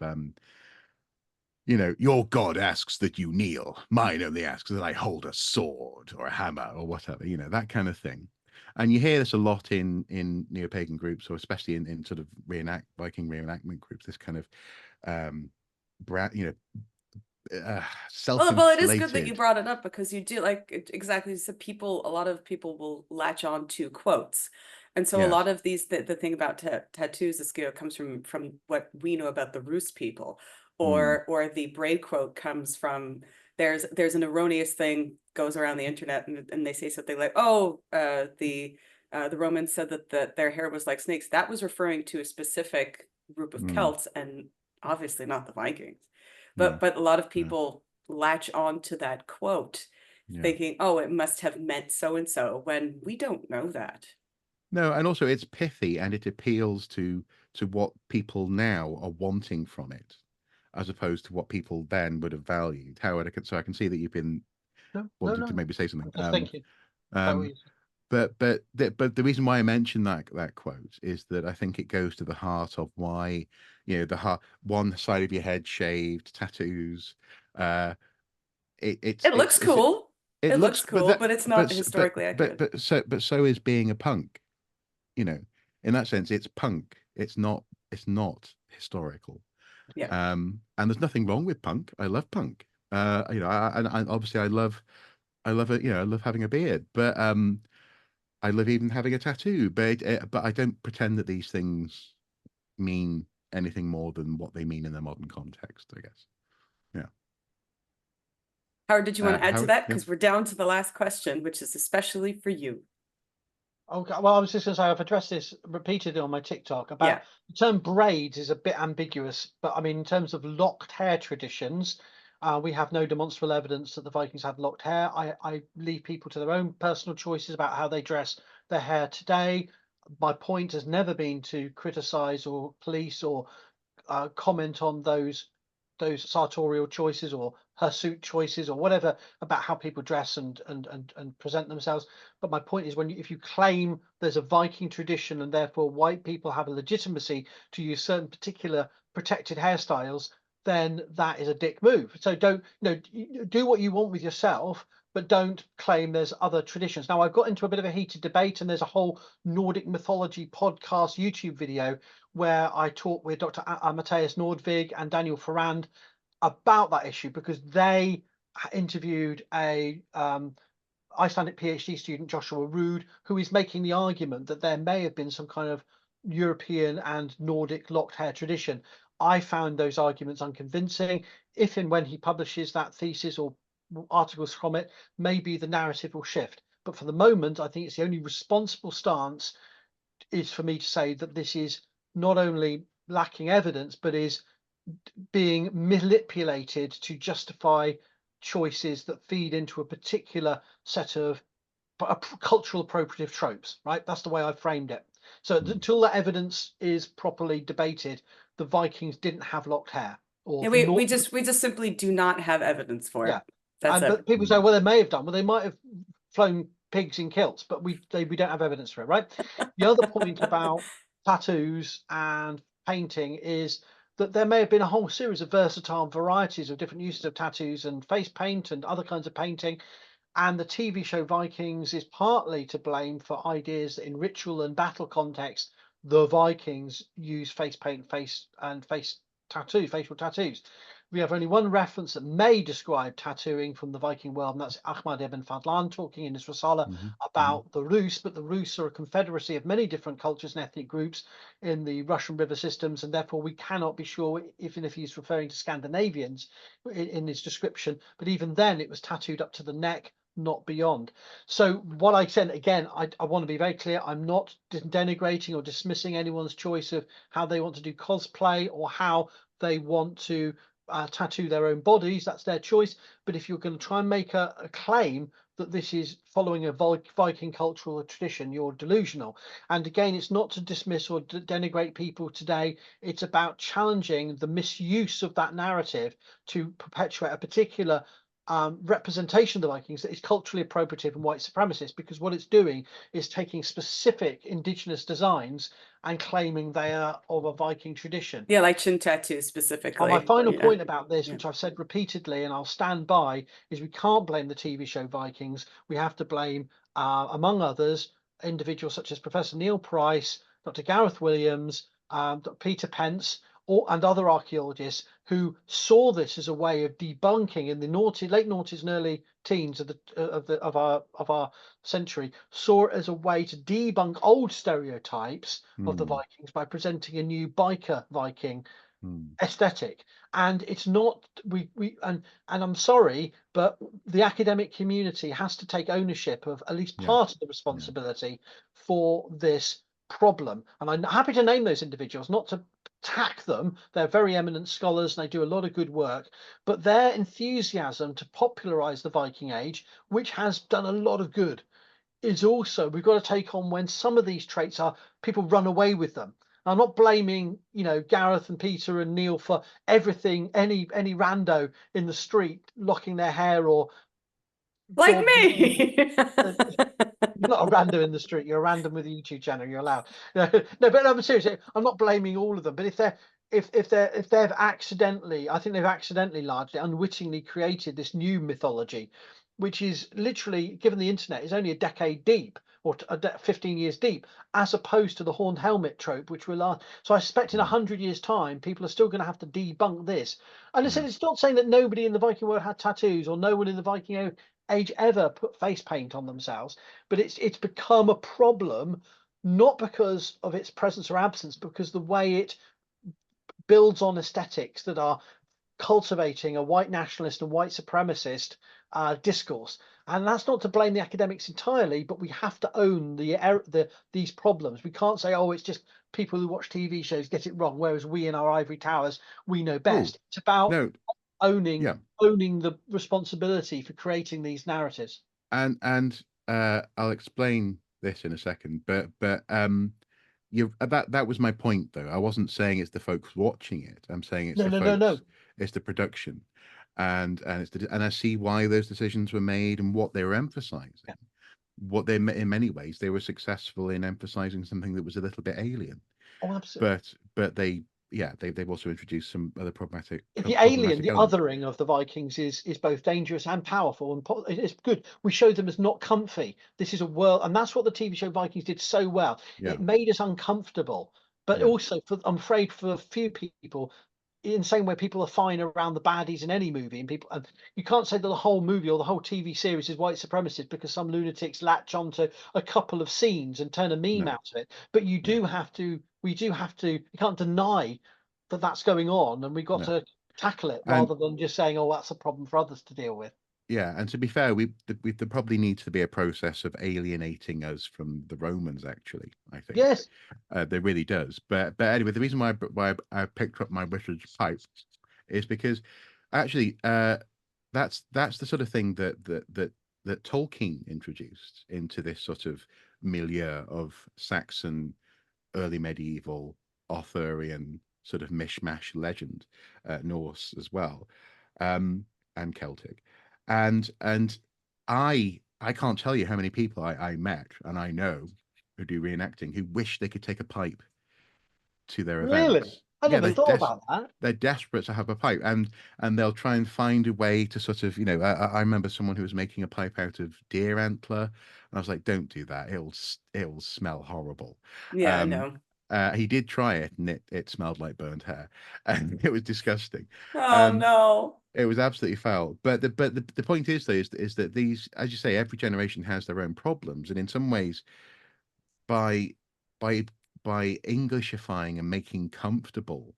you know, your God asks that you kneel. Mine only asks that I hold a sword or a hammer or whatever, you know, that kind of thing. And you hear this a lot in neo-pagan groups, or especially in sort of Viking reenactment groups, this kind of you know, Well, it is good that you self-inflated. brought it up because you do like exactly. So a lot of people will latch on to quotes, and so a Yes. lot of these, the thing about tattoos, this comes from what we know about the Rus people, Mm, or the braid quote comes from. There's an erroneous thing goes around the internet, and they say something like, "Oh, the Romans said that their hair was like snakes." That was referring to a specific group of mm, Celts, and obviously not the Vikings. no. But a lot of No. people latch on to that quote Yeah. thinking, oh, it must have meant so and so, when we don't know that. No, and also it's pithy and it appeals to what people now are wanting from it, as opposed to what people then would have valued. Howard, so I can see that you've been No, no, wanting to no. maybe say I'm something. just thinking about what Um, you said. but the reason why I mentioned that quote is that I think it goes to the heart of why, you know, the heart, one side of your head shaved, tattoos. Uh, It looks it's cool. it It looks, looks cool, but it's not historically accurate. but so is being a punk. You know, in that sense, it's punk. It's not historical. Yeah. And there's nothing wrong with punk. I love punk. You know, I obviously I love it. You know, I love having a beard, but I love even having a tattoo. But I don't pretend that these things mean anything more than what they mean in the modern context, I guess. Yeah. Howard, did you want to add to Howard? that? Yeah. Because we're down to the last question, which is especially for you. Okay, well, I was just going to say I've addressed this repeatedly on my TikTok Yeah. about the term braids is a bit ambiguous, but I mean in terms of locked hair traditions, we have no demonstrable evidence that the Vikings had locked hair. I leave people to their own personal choices about how they dress their hair today. My point has never been to criticize or police or comment on those sartorial choices or hirsute choices or whatever about how people dress and present themselves. But my point is, if you claim there's a Viking tradition and therefore white people have a legitimacy to use certain particular protected hairstyles, then that is a dick move. So don't, do what you want with yourself, but don't claim there's other traditions. Now, I've got into a bit of a heated debate, and there's a whole Nordic mythology podcast YouTube video where I talked with Dr. Matthias Nordvig and Daniel Ferrand about that issue, because they interviewed a Icelandic PhD student, Joshua Rood, who is making the argument that there may have been some kind of European and Nordic locked hair tradition. I found those arguments unconvincing. If and when he publishes that thesis or articles from it, maybe the narrative will shift. But for the moment, I think it's the only responsible stance is for me to say that this is not only lacking evidence, but is being manipulated to justify choices that feed into a particular set of cultural appropriative tropes, right? That's the way I framed it. So until that evidence is properly debated, the Vikings didn't have locked hair. Or Yeah, we just simply do not have evidence for it. That's it. but people say, well, they may have done. Well, they might have flown pigs in kilts, but we don't have evidence for it, right? The other point about tattoos and painting is that there may have been a whole series of versatile varieties of different uses of tattoos and face paint and other kinds of painting. And the TV show Vikings is partly to blame for ideas that in ritual and battle context, the Vikings use face paint, face facial tattoos. We have only one reference that may describe tattooing from the Viking world, and that's Ahmad ibn Fadlan talking in his Risala about the Rus. But the Rus are a confederacy of many different cultures and ethnic groups in the Russian river systems, and therefore we cannot be sure, even if he's referring to Scandinavians in his description. But even then, it was tattooed up to the neck, not beyond. So what I said, again, I want to be very clear. I'm not denigrating or dismissing anyone's choice of how they want to do cosplay or how they want to tattoo their own bodies. That's their choice. But if you're going to try and make a claim that this is following a Viking cultural tradition, you're delusional. And again, it's not to dismiss or denigrate people today. It's about challenging the misuse of that narrative to perpetuate a particular representation of the Vikings that is culturally appropriative and white supremacist, because what it's doing is taking specific indigenous designs and claiming they are of a Viking tradition. Yeah, like chin tattoos specifically. And my final point about this, which I've said repeatedly and I'll stand by, is we can't blame the TV show Vikings. We have to blame, among others, individuals such as Professor Neil Price, Dr. Gareth Williams, Dr. Peter Pence, and other archaeologists who saw this as a way of debunking in the late noughties and early teens of our century, saw it as a way to debunk old stereotypes of the Vikings by presenting a new biker Viking aesthetic. And it's not and I'm sorry, but the academic community has to take ownership of at least part of the responsibility for this problem. And I'm happy to name those individuals, not to attack them. They're very eminent scholars and they do a lot of good work, but their enthusiasm to popularize the Viking Age, which has done a lot of good, is also, we've got to take on when some of these traits are, people run away with them. I'm not blaming, Gareth and Peter and Neil for everything, any rando in the street locking their hair or like me. You're not a random in the street. You're a random with a YouTube channel. You're allowed. No, but I'm seriously. I'm not blaming all of them. But if they've accidentally, I think they've accidentally, largely unwittingly created this new mythology, which is literally, given the internet, is only a decade deep or 15 years deep, as opposed to the horned helmet trope, which will last. So I suspect in 100 years' time, people are still going to have to debunk this. And it's not saying that nobody in the Viking world had tattoos or no one in the Viking age ever put face paint on themselves, but it's become a problem, not because of its presence or absence, because the way it builds on aesthetics that are cultivating a white nationalist and white supremacist discourse. And that's not to blame the academics entirely, but we have to own these problems. We can't say, oh, it's just people who watch TV shows get it wrong, whereas we in our ivory towers, we know best. It's about owning the responsibility for creating these narratives. And I'll explain this in a second, but that was my point, though. I wasn't saying it's the folks watching it. I'm saying it's folks. It's the production, and I see why those decisions were made and what they were emphasizing. What they, in many ways, they were successful in emphasizing something that was a little bit alien. Oh, absolutely. But they've also introduced some other problematic. The othering of the Vikings is both dangerous and powerful, and it's good. We showed them as not comfy. This is a world, and that's what the TV show Vikings did so well. It made us uncomfortable But Yeah. also, I'm afraid for a few people, in the same way people are fine around the baddies in any movie, and you can't say that the whole movie or the whole TV series is white supremacist because some lunatics latch onto a couple of scenes and turn a meme No. out of it. But we Yeah. do have to, you can't deny that that's going on, and we've got No. to tackle it And rather than just saying, oh, that's a problem for others to deal with. yeah, and to be fair, there probably needs to be a process of alienating us from the Romans. Actually, I think Yes. there really does. But anyway, the reason why I picked up my British pipe is because actually that's the sort of thing that Tolkien introduced into this sort of milieu of Saxon early medieval Arthurian sort of mishmash legend, Norse as well, and Celtic, and I can't tell you how many people I met and I know who do reenacting who wish they could take a pipe to their Really? events. I Yeah, never thought about that. they're desperate to have a pipe, and they'll try and find a way to sort of, I remember someone who was making a pipe out of deer antler, and I was like, don't do that. It'll smell horrible. Yeah, I know. He did try it, and it smelled like burnt hair, and it was disgusting. Oh Um, no. it was absolutely foul. But the point is though is that these, as you say, every generation has their own problems, and in some ways, by by by Englishifying and making comfortable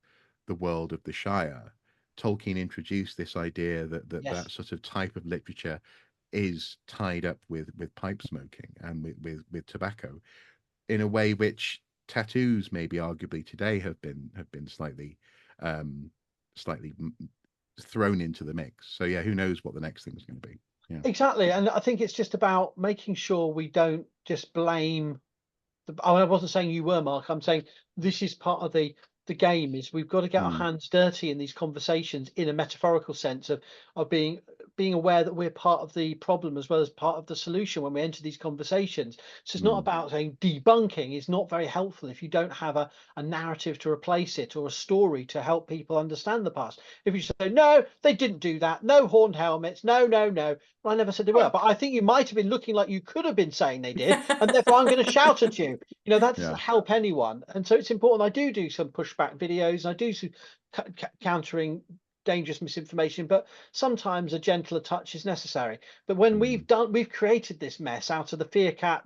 the world of the Shire, Tolkien introduced this idea that Yes. sort of type of literature is tied up with pipe smoking and with tobacco in a way which tattoos maybe arguably today have been um slightly thrown into the mix. So yeah, who knows what the next thing is going to be. Yeah. Exactly. And I think it's just about making sure we don't just blame I wasn't saying you were, Mark. I'm saying this is part of the game. Is we've got to get our Mm, hands dirty in these conversations in a metaphorical sense of being aware that we're part of the problem as well as part of the solution when we enter these conversations. So it's not mm, about saying debunking is not very helpful if you don't have a narrative to replace it or a story to help people understand the past. If you say no, they didn't do that, no horned helmets, no, no, no. Well, I never said they were, but I think you might have been looking like you could have been saying they did, and therefore I'm going to shout at you. That yeah. doesn't help anyone. And so it's important. I do some pushback videos. I do some countering dangerous misinformation, but sometimes a gentler touch is necessary. But when Mm, we've created this mess out of the fear cat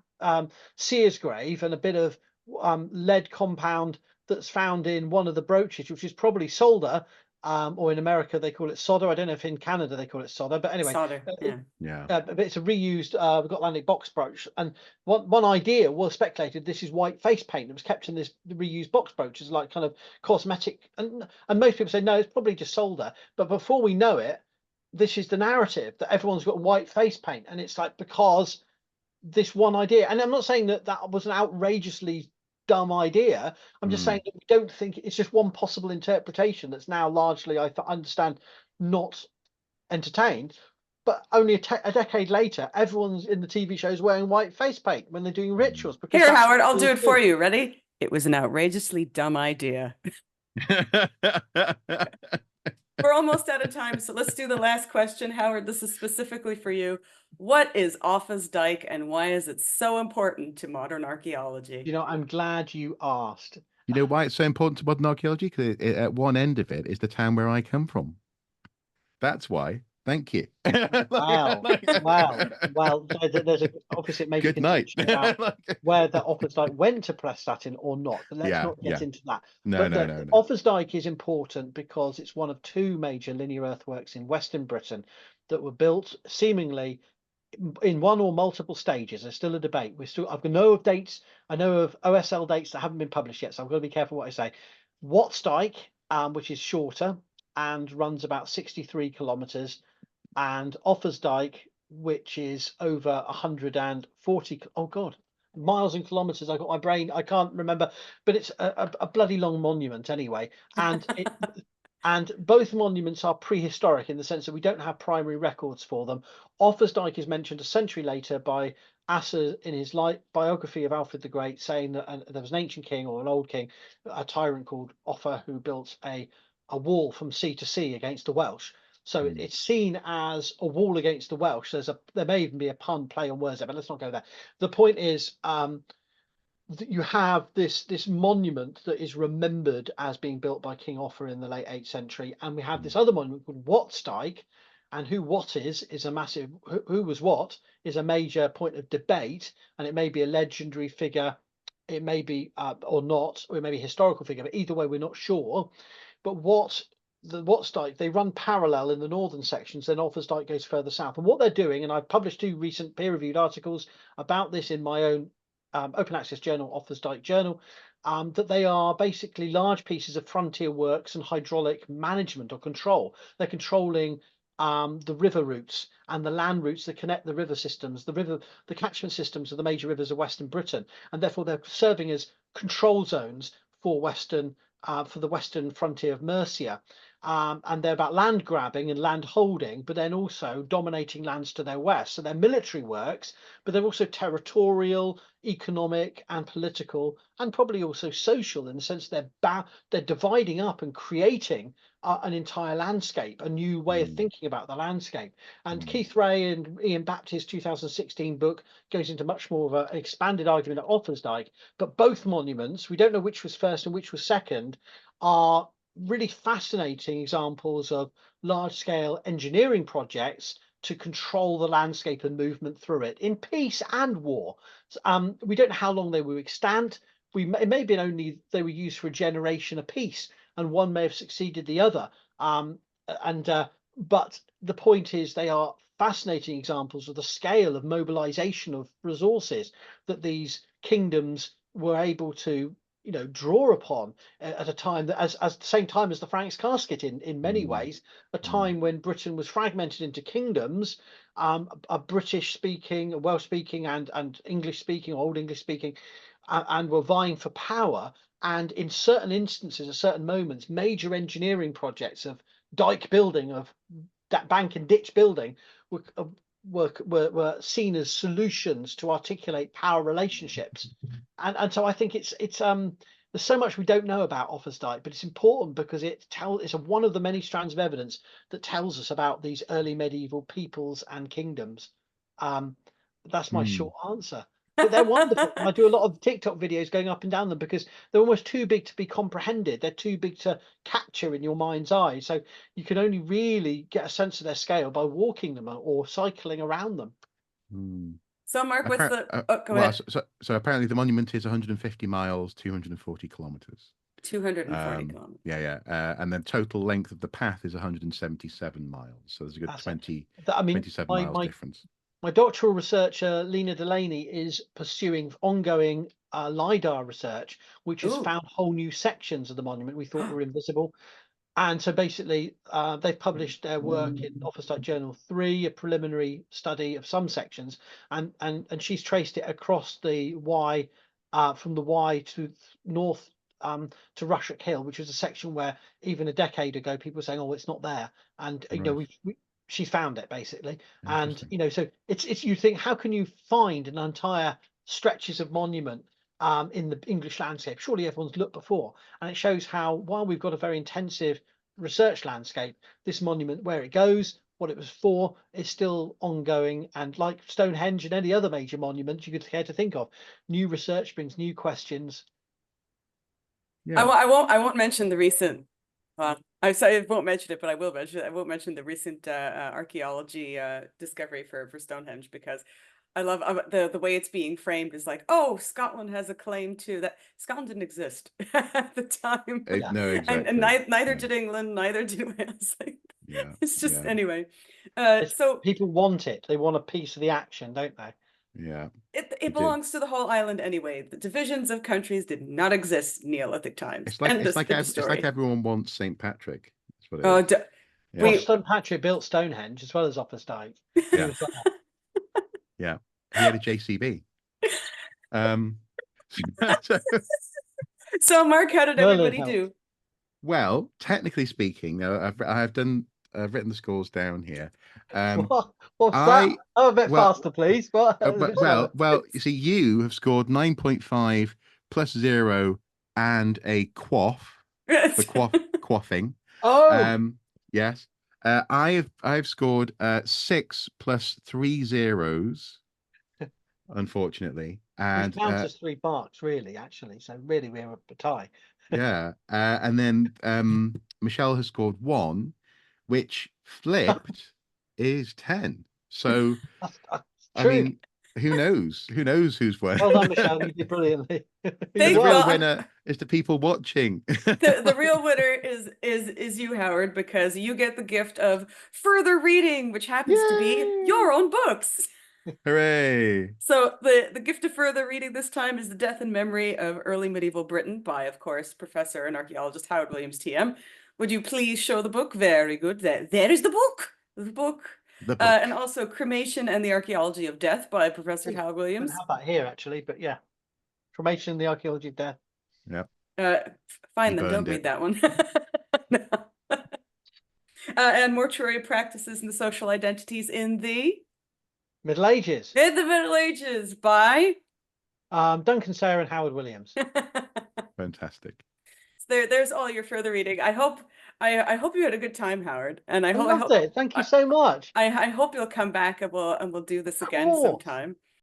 seer's grave and a bit of lead compound that's found in one of the brooches, which is probably solder, or in America they call it solder. I don't know if in Canada they call it solder, but anyway, Solder. Yeah. yeah. but it's a reused Gotlandic box brooch. And one idea was speculated this is white face paint that was kept in this reused box brooch as like kind of cosmetic. And most people say no, it's probably just solder. But before we know it, this is the narrative that everyone's got white face paint, and it's like because this one idea. And I'm not saying that that was an outrageously dumb idea. I'm just Mm, saying that we don't think it's just one possible interpretation that's now largely, I understand, not entertained. But only a decade later, everyone's in the TV shows wearing white face paint when they're doing mm. rituals because Here, that's Howard, I'll what do they it for do. you. Ready? It was an outrageously dumb idea. We're almost out of time, so let's do the last question. Howard, this is specifically for you. What is Offa's Dyke and why is it so important to modern archaeology? I'm glad you asked. You know why it's so important to modern archaeology? Because at one end of it is the town where I come from. That's why. Thank you. Wow. Wow. Well, there's a obviously it may be Good night. contention about where the Offa's went to Prestatyn or not, but let's Yeah, not get yeah. into that. No, But no, the no, no. Offa's Dyke is important because it's one of two major linear earthworks in Western Britain that were built seemingly in one or multiple stages. There's still a debate. I know of dates. I know of OSL dates that haven't been published yet, so I've got to be careful what I say. Watts Dyke, which is shorter and runs about 63 kilometers, and Offa's Dyke, which is over 140. Oh God, miles and kilometers. I got my brain. I can't remember, but it's a bloody long monument anyway. And both monuments are prehistoric in the sense that we don't have primary records for them. Offa's Dyke is mentioned a century later by Asser in his biography of Alfred the Great, saying that there was an ancient king or an old king, a tyrant called Offa, who built a wall from sea to sea against the Welsh. So Mm, it's seen as a wall against the Welsh. There may even be a pun play on words there, but let's not go there. The point is, you have this monument that is remembered as being built by King Offa in the late 8th century, and we have this other monument called Wattsdyke, and who what is a massive who was what is a major point of debate, and it may be a legendary figure, it may be or not, or it may be a historical figure, but either way we're not sure. But the Wattsdyke, they run parallel in the northern sections, then Offa's goes further south. And what they're doing, and I've published 2 recent peer-reviewed articles about this in my own open access journal, Offa's Journal, that they are basically large pieces of frontier works and hydraulic management or control. They're controlling the river routes and the land routes that connect the river systems, the catchment systems of the major rivers of Western Britain, and therefore they're serving as control zones for the western frontier of Mercia. And they're about land grabbing and land holding, but then also dominating lands to their west. So they're military works, but they're also territorial, economic, and political, and probably also social, in the sense they're dividing up and creating an entire landscape, a new way of thinking about the landscape. And Keith Ray and Ian Baptist's 2016 book goes into much more of an expanded argument at Offa's. But both monuments, we don't know which was first and which was second, are really fascinating examples of large-scale engineering projects to control the landscape and movement through it in peace and war. We don't know how long they were extant. It may have been only they were used for a generation apiece, and one may have succeeded the other. But the point is, they are fascinating examples of the scale of mobilization of resources that these kingdoms were able to draw upon at a time that as the same time as the Frank's casket in many ways, a time when Britain was fragmented into kingdoms, a British speaking, Welsh speaking, and English speaking, Old English speaking, and were vying for power. And in certain instances, at certain moments, major engineering projects of dike building, of that bank and ditch building, were seen as solutions to articulate power relationships. And so I think it's there's so much we don't know about Offa's, but it's important because it's one of the many strands of evidence that tells us about these early medieval peoples and kingdoms. That's my short answer. But they're wonderful. I do a lot of TikTok videos going up and down them because they're almost too big to be comprehended. They're too big to capture in your mind's eye. So you can only really get a sense of their scale by walking them or cycling around them. So Mark, what's go ahead. So apparently the monument is 150 miles, 240 kilometers. 240 kilometers. And then total length of the path is 177 miles. So there's a good 27 miles difference. My doctoral researcher, Lena Delaney, is pursuing ongoing LiDAR research, which has found whole new sections of the monument we thought were invisible. And so basically, they've published their work in Offa's Journal 3, a preliminary study of some sections, and she's traced it across the Y, from the Y to north to Rushwick Hill, which was a section where even a decade ago people were saying, "Oh, it's not there," and she found it basically. And so it's you think, how can you find an entire stretches of monument in the English landscape? Surely everyone's looked before. And it shows how, while we've got a very intensive research landscape, this monument, where it goes, what it was for, is still ongoing. And like Stonehenge and any other major monument you could care to think of, new research brings new questions. I won't mention the recent I won't mention it, but I will mention it. I won't mention the recent archaeology discovery for Stonehenge, because I love the way it's being framed is like, oh, Scotland has a claim to that. Scotland didn't exist at the time. No, exactly. And neither did England, neither did Wales. It's just anyway. So people want it. They want a piece of the action, don't they? Yeah. It belongs to the whole island anyway. The divisions of countries did not exist in Neolithic times. It's like everyone wants St. Patrick. That's what it is. St. Patrick built Stonehenge as well as Offa's. Yeah. Yeah. He had a JCB. So Mark, how did everybody do? Well, technically speaking, I've written the scores down here. What's that? Oh, a bit faster, please. Well, you see, you have scored 9.5 plus 0 and a quaff for quaffing. Oh, yes. I've scored 6 plus 3 zeros, unfortunately, And counts as 3 parts, really, actually. So really, we're a tie. yeah, and then Michelle has scored 1, which flipped is 10. So That's I true. mean, who knows? Who knows who's won? Well done, Michelle. You did brilliantly. You The They've won. real got- winner is the people watching. the real winner is you, Howard, because you get the gift of further reading, which happens to be Yay! your own books. Hooray! So the gift of further reading this time is The Death and Memory of Early Medieval Britain by, of course, Professor and Archaeologist Howard Williams, TM. Would you please show the book? Very good. There is the book. The book. The book. And also Cremation and the Archaeology of Death by Professor Oh, Howard I Williams. don't have that here, actually, but yeah. Cremation, the Archaeology of Death. Yep. Fine, He then don't burned read it. that one. No. And Mortuary Practices and the Social Identities in the Middle Ages. Middle Ages by Duncan Sayre and Howard Williams. Fantastic. there's all your further reading. I hope you had a good time, Howard, and I I hope loved it. Thank you so much. I hope you'll come back and we'll do this Of again course. sometime.